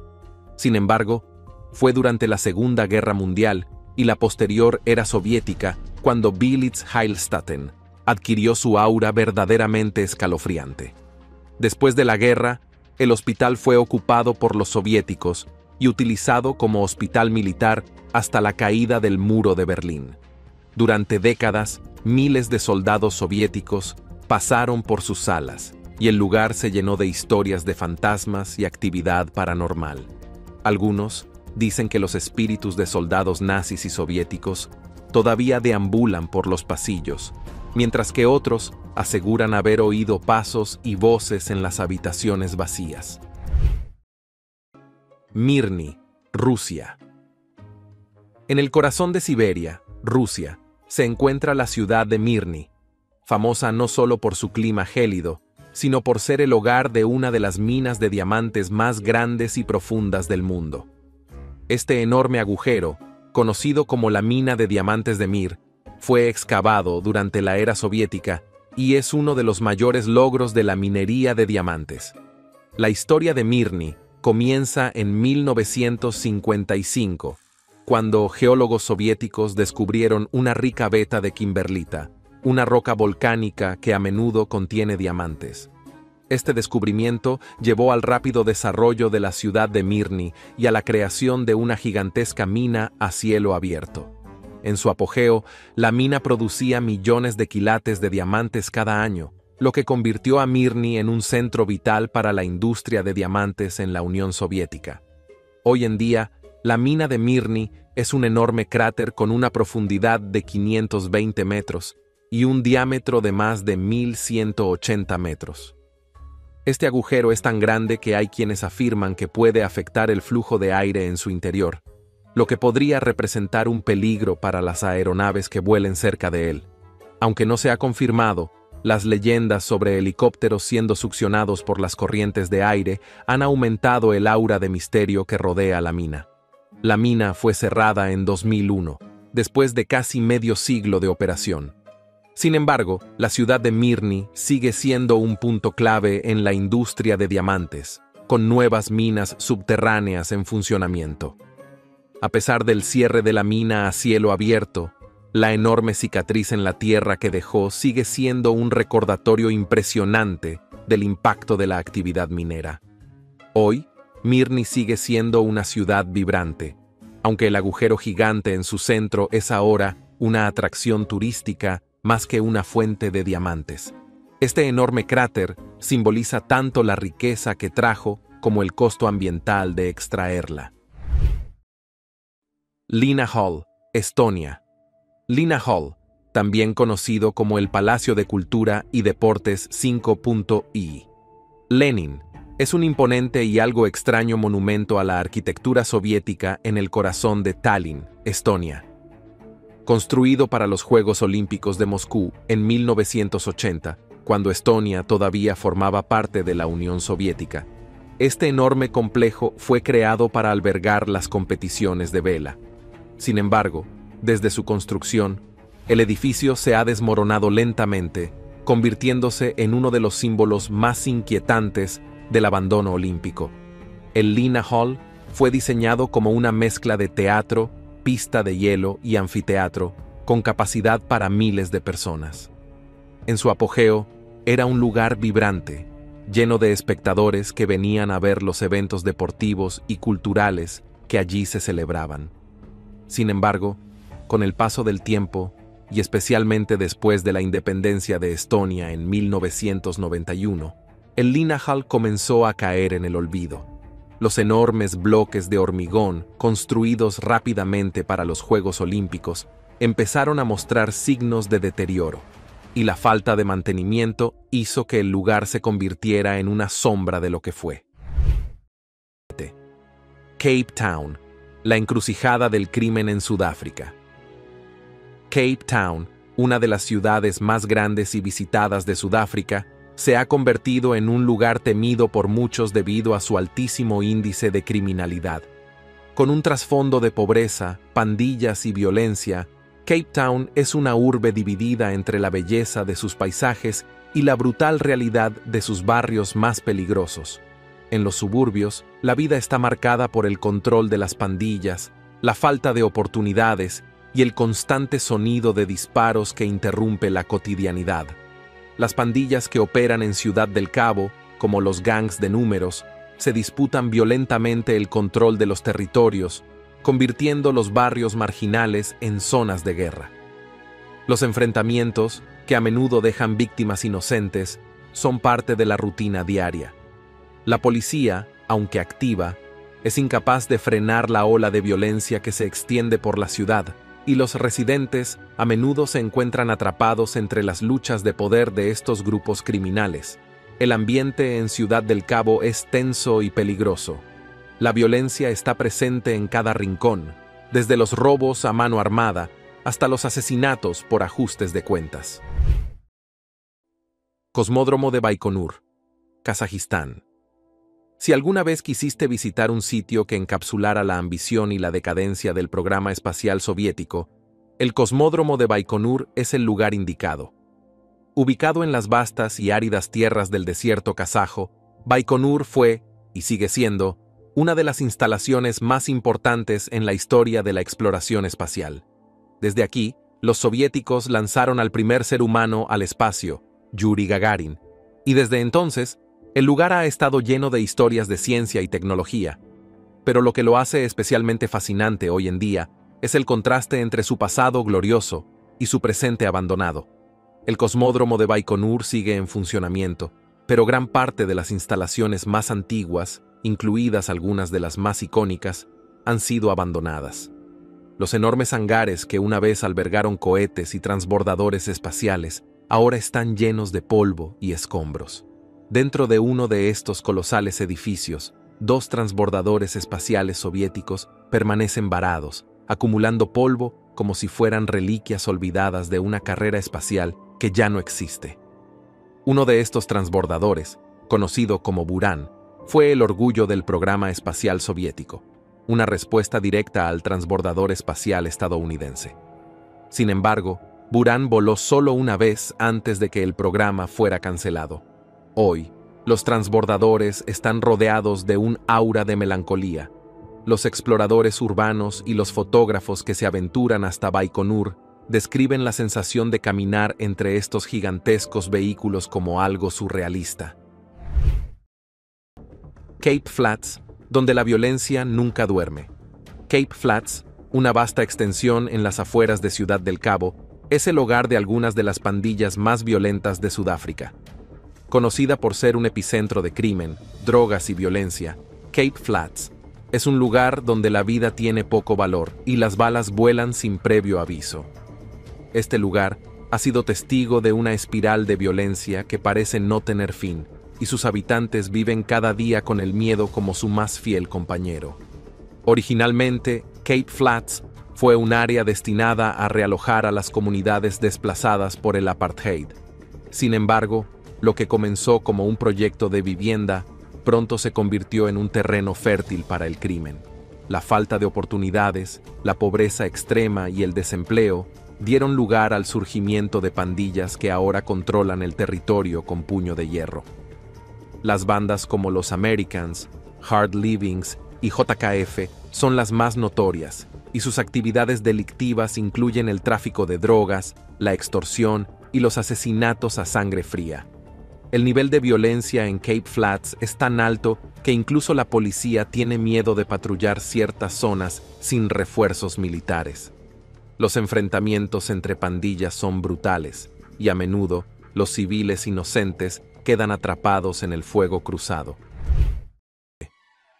Sin embargo, fue durante la Segunda Guerra Mundial y la posterior era soviética cuando Billitz-Heilstatten adquirió su aura verdaderamente escalofriante. Después de la guerra, el hospital fue ocupado por los soviéticos y utilizado como hospital militar hasta la caída del muro de Berlín. Durante décadas, miles de soldados soviéticos pasaron por sus salas y el lugar se llenó de historias de fantasmas y actividad paranormal. Algunos dicen que los espíritus de soldados nazis y soviéticos todavía deambulan por los pasillos, mientras que otros aseguran haber oído pasos y voces en las habitaciones vacías. Mirny, Rusia. En el corazón de Siberia, Rusia, se encuentra la ciudad de Mirny, famosa no solo por su clima gélido, sino por ser el hogar de una de las minas de diamantes más grandes y profundas del mundo. Este enorme agujero, conocido como la mina de diamantes de Mir, fue excavado durante la era soviética y es uno de los mayores logros de la minería de diamantes. La historia de Mirny comienza en 1955, cuando geólogos soviéticos descubrieron una rica veta de kimberlita, una roca volcánica que a menudo contiene diamantes. Este descubrimiento llevó al rápido desarrollo de la ciudad de Mirny y a la creación de una gigantesca mina a cielo abierto. En su apogeo, la mina producía millones de quilates de diamantes cada año, lo que convirtió a Mirny en un centro vital para la industria de diamantes en la Unión Soviética. Hoy en día, la mina de Mirny es un enorme cráter con una profundidad de 520 metros y un diámetro de más de 1.180 metros. Este agujero es tan grande que hay quienes afirman que puede afectar el flujo de aire en su interior, lo que podría representar un peligro para las aeronaves que vuelen cerca de él. Aunque no se ha confirmado, las leyendas sobre helicópteros siendo succionados por las corrientes de aire han aumentado el aura de misterio que rodea la mina. La mina fue cerrada en 2001, después de casi medio siglo de operación. Sin embargo, la ciudad de Mirny sigue siendo un punto clave en la industria de diamantes, con nuevas minas subterráneas en funcionamiento. A pesar del cierre de la mina a cielo abierto, la enorme cicatriz en la tierra que dejó sigue siendo un recordatorio impresionante del impacto de la actividad minera. Hoy, Mirny sigue siendo una ciudad vibrante, aunque el agujero gigante en su centro es ahora una atracción turística más que una fuente de diamantes. Este enorme cráter simboliza tanto la riqueza que trajo como el costo ambiental de extraerla. Linna Hall, Estonia. Linna Hall, también conocido como el Palacio de Cultura y Deportes 5.I. Lenin, es un imponente y algo extraño monumento a la arquitectura soviética en el corazón de Tallinn, Estonia. Construido para los Juegos Olímpicos de Moscú en 1980, cuando Estonia todavía formaba parte de la Unión Soviética, este enorme complejo fue creado para albergar las competiciones de vela. Sin embargo, desde su construcción, el edificio se ha desmoronado lentamente, convirtiéndose en uno de los símbolos más inquietantes del abandono olímpico. El Linna Hall fue diseñado como una mezcla de teatro, pista de hielo y anfiteatro, con capacidad para miles de personas. En su apogeo, era un lugar vibrante, lleno de espectadores que venían a ver los eventos deportivos y culturales que allí se celebraban. Sin embargo, con el paso del tiempo, y especialmente después de la independencia de Estonia en 1991, el Linna Hall comenzó a caer en el olvido. Los enormes bloques de hormigón construidos rápidamente para los Juegos Olímpicos empezaron a mostrar signos de deterioro, y la falta de mantenimiento hizo que el lugar se convirtiera en una sombra de lo que fue. Cape Town, la encrucijada del crimen en Sudáfrica. Cape Town, una de las ciudades más grandes y visitadas de Sudáfrica, se ha convertido en un lugar temido por muchos debido a su altísimo índice de criminalidad. Con un trasfondo de pobreza, pandillas y violencia, Cape Town es una urbe dividida entre la belleza de sus paisajes y la brutal realidad de sus barrios más peligrosos. En los suburbios, la vida está marcada por el control de las pandillas, la falta de oportunidades y el constante sonido de disparos que interrumpe la cotidianidad. Las pandillas que operan en Ciudad del Cabo, como los gangs de números, se disputan violentamente el control de los territorios, convirtiendo los barrios marginales en zonas de guerra. Los enfrentamientos, que a menudo dejan víctimas inocentes, son parte de la rutina diaria. La policía, aunque activa, es incapaz de frenar la ola de violencia que se extiende por la ciudad, y los residentes a menudo se encuentran atrapados entre las luchas de poder de estos grupos criminales. El ambiente en Ciudad del Cabo es tenso y peligroso. La violencia está presente en cada rincón, desde los robos a mano armada hasta los asesinatos por ajustes de cuentas. Cosmódromo de Baikonur, Kazajistán. Si alguna vez quisiste visitar un sitio que encapsulara la ambición y la decadencia del programa espacial soviético, el Cosmódromo de Baikonur es el lugar indicado. Ubicado en las vastas y áridas tierras del desierto kazajo, Baikonur fue, y sigue siendo, una de las instalaciones más importantes en la historia de la exploración espacial. Desde aquí, los soviéticos lanzaron al primer ser humano al espacio, Yuri Gagarin, y desde entonces, el lugar ha estado lleno de historias de ciencia y tecnología, pero lo que lo hace especialmente fascinante hoy en día es el contraste entre su pasado glorioso y su presente abandonado. El Cosmódromo de Baikonur sigue en funcionamiento, pero gran parte de las instalaciones más antiguas, incluidas algunas de las más icónicas, han sido abandonadas. Los enormes hangares que una vez albergaron cohetes y transbordadores espaciales ahora están llenos de polvo y escombros. Dentro de uno de estos colosales edificios, 2 transbordadores espaciales soviéticos permanecen varados, acumulando polvo como si fueran reliquias olvidadas de una carrera espacial que ya no existe. Uno de estos transbordadores, conocido como Buran, fue el orgullo del programa espacial soviético, una respuesta directa al transbordador espacial estadounidense. Sin embargo, Buran voló solo una vez antes de que el programa fuera cancelado. Hoy, los transbordadores están rodeados de un aura de melancolía. Los exploradores urbanos y los fotógrafos que se aventuran hasta Baikonur describen la sensación de caminar entre estos gigantescos vehículos como algo surrealista. Cape Flats, donde la violencia nunca duerme. Cape Flats, una vasta extensión en las afueras de Ciudad del Cabo, es el hogar de algunas de las pandillas más violentas de Sudáfrica. Conocida por ser un epicentro de crimen, drogas y violencia, Cape Flats es un lugar donde la vida tiene poco valor y las balas vuelan sin previo aviso. Este lugar ha sido testigo de una espiral de violencia que parece no tener fin, y sus habitantes viven cada día con el miedo como su más fiel compañero. Originalmente, Cape Flats fue un área destinada a realojar a las comunidades desplazadas por el apartheid. Sin embargo, lo que comenzó como un proyecto de vivienda pronto se convirtió en un terreno fértil para el crimen. La falta de oportunidades, la pobreza extrema y el desempleo dieron lugar al surgimiento de pandillas que ahora controlan el territorio con puño de hierro. Las bandas como los Americans, Hard Livings y JKF son las más notorias, y sus actividades delictivas incluyen el tráfico de drogas, la extorsión y los asesinatos a sangre fría. El nivel de violencia en Cape Flats es tan alto que incluso la policía tiene miedo de patrullar ciertas zonas sin refuerzos militares. Los enfrentamientos entre pandillas son brutales, y a menudo los civiles inocentes quedan atrapados en el fuego cruzado.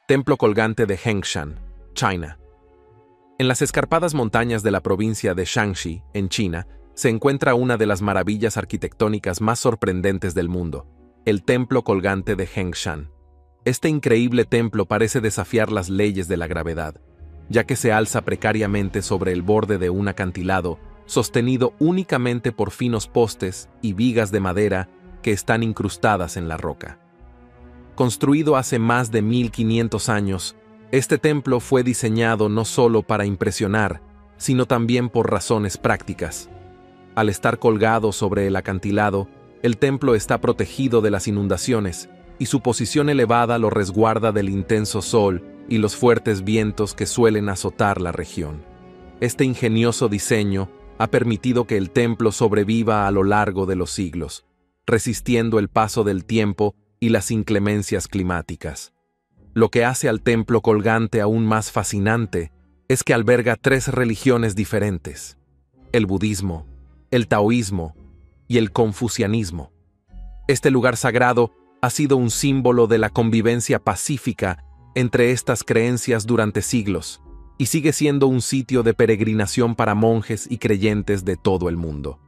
Templo colgante de Hengshan, China. En las escarpadas montañas de la provincia de Shanxi, en China, se encuentra una de las maravillas arquitectónicas más sorprendentes del mundo, el templo colgante de Hengshan. Este increíble templo parece desafiar las leyes de la gravedad, ya que se alza precariamente sobre el borde de un acantilado, sostenido únicamente por finos postes y vigas de madera que están incrustadas en la roca. Construido hace más de 1500 años, este templo fue diseñado no solo para impresionar, sino también por razones prácticas. Al estar colgado sobre el acantilado, el templo está protegido de las inundaciones, y su posición elevada lo resguarda del intenso sol y los fuertes vientos que suelen azotar la región. Este ingenioso diseño ha permitido que el templo sobreviva a lo largo de los siglos, resistiendo el paso del tiempo y las inclemencias climáticas. Lo que hace al templo colgante aún más fascinante es que alberga 3 religiones diferentes: el budismo, el taoísmo y el confucianismo. Este lugar sagrado ha sido un símbolo de la convivencia pacífica entre estas creencias durante siglos, y sigue siendo un sitio de peregrinación para monjes y creyentes de todo el mundo.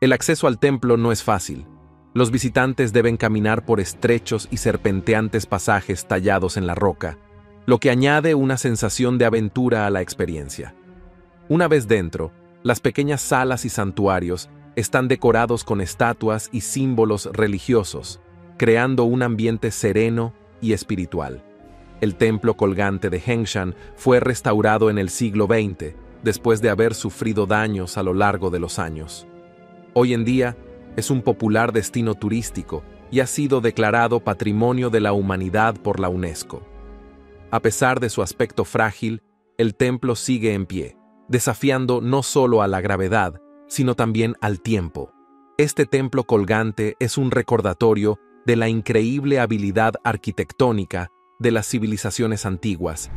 El acceso al templo no es fácil. Los visitantes deben caminar por estrechos y serpenteantes pasajes tallados en la roca, lo que añade una sensación de aventura a la experiencia. Una vez dentro, las pequeñas salas y santuarios están decorados con estatuas y símbolos religiosos, creando un ambiente sereno y espiritual. El templo colgante de Hengshan fue restaurado en el siglo XX, después de haber sufrido daños a lo largo de los años. Hoy en día, es un popular destino turístico y ha sido declarado Patrimonio de la Humanidad por la UNESCO. A pesar de su aspecto frágil, el templo sigue en pie, desafiando no solo a la gravedad, sino también al tiempo. Este templo colgante es un recordatorio de la increíble habilidad arquitectónica de las civilizaciones antiguas.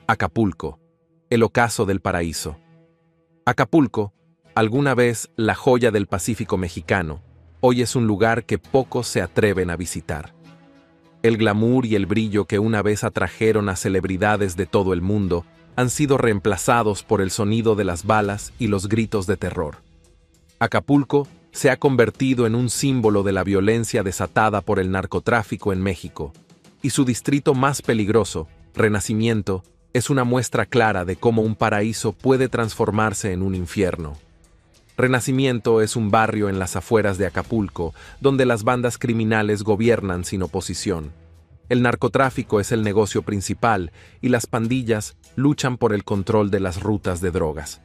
Acapulco, el ocaso del paraíso. Acapulco, alguna vez la joya del Pacífico mexicano, hoy es un lugar que pocos se atreven a visitar. El glamour y el brillo que una vez atrajeron a celebridades de todo el mundo han sido reemplazados por el sonido de las balas y los gritos de terror. Acapulco se ha convertido en un símbolo de la violencia desatada por el narcotráfico en México, y su distrito más peligroso, Renacimiento, es una muestra clara de cómo un paraíso puede transformarse en un infierno. Renacimiento es un barrio en las afueras de Acapulco, donde las bandas criminales gobiernan sin oposición. El narcotráfico es el negocio principal y las pandillas luchan por el control de las rutas de drogas.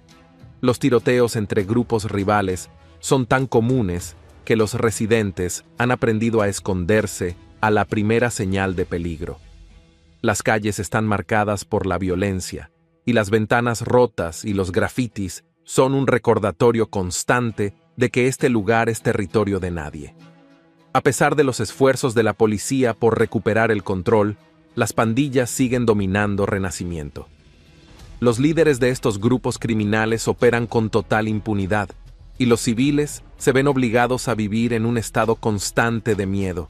Los tiroteos entre grupos rivales son tan comunes que los residentes han aprendido a esconderse a la primera señal de peligro. Las calles están marcadas por la violencia, y las ventanas rotas y los grafitis son un recordatorio constante de que este lugar es territorio de nadie. A pesar de los esfuerzos de la policía por recuperar el control, las pandillas siguen dominando Renacimiento. Los líderes de estos grupos criminales operan con total impunidad, y los civiles se ven obligados a vivir en un estado constante de miedo.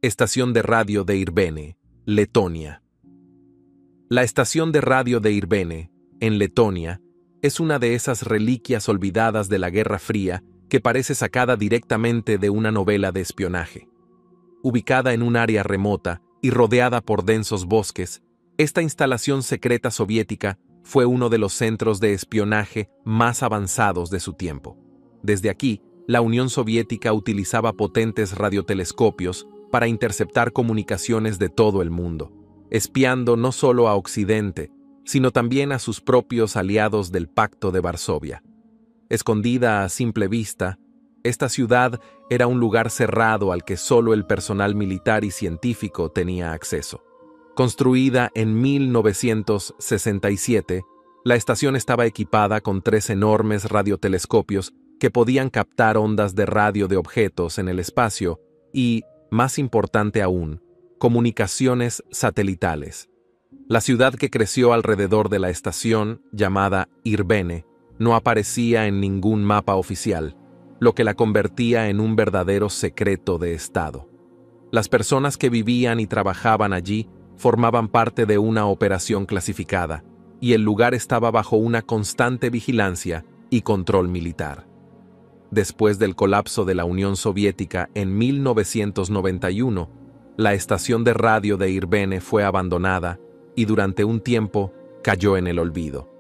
Estación de radio de Irbene, Letonia. La estación de radio de Irbene, en Letonia, es una de esas reliquias olvidadas de la Guerra Fría que parece sacada directamente de una novela de espionaje. Ubicada en un área remota y rodeada por densos bosques, esta instalación secreta soviética fue uno de los centros de espionaje más avanzados de su tiempo. Desde aquí, la Unión Soviética utilizaba potentes radiotelescopios para interceptar comunicaciones de todo el mundo, espiando no solo a Occidente, sino también a sus propios aliados del Pacto de Varsovia. Escondida a simple vista, esta ciudad era un lugar cerrado al que solo el personal militar y científico tenía acceso. Construida en 1967, la estación estaba equipada con 3 enormes radiotelescopios que podían captar ondas de radio de objetos en el espacio y, más importante aún, comunicaciones satelitales. La ciudad que creció alrededor de la estación, llamada Irbene, no aparecía en ningún mapa oficial, lo que la convertía en un verdadero secreto de Estado. Las personas que vivían y trabajaban allí formaban parte de una operación clasificada, y el lugar estaba bajo una constante vigilancia y control militar. Después del colapso de la Unión Soviética en 1991, la estación de radio de Irvine fue abandonada y durante un tiempo cayó en el olvido.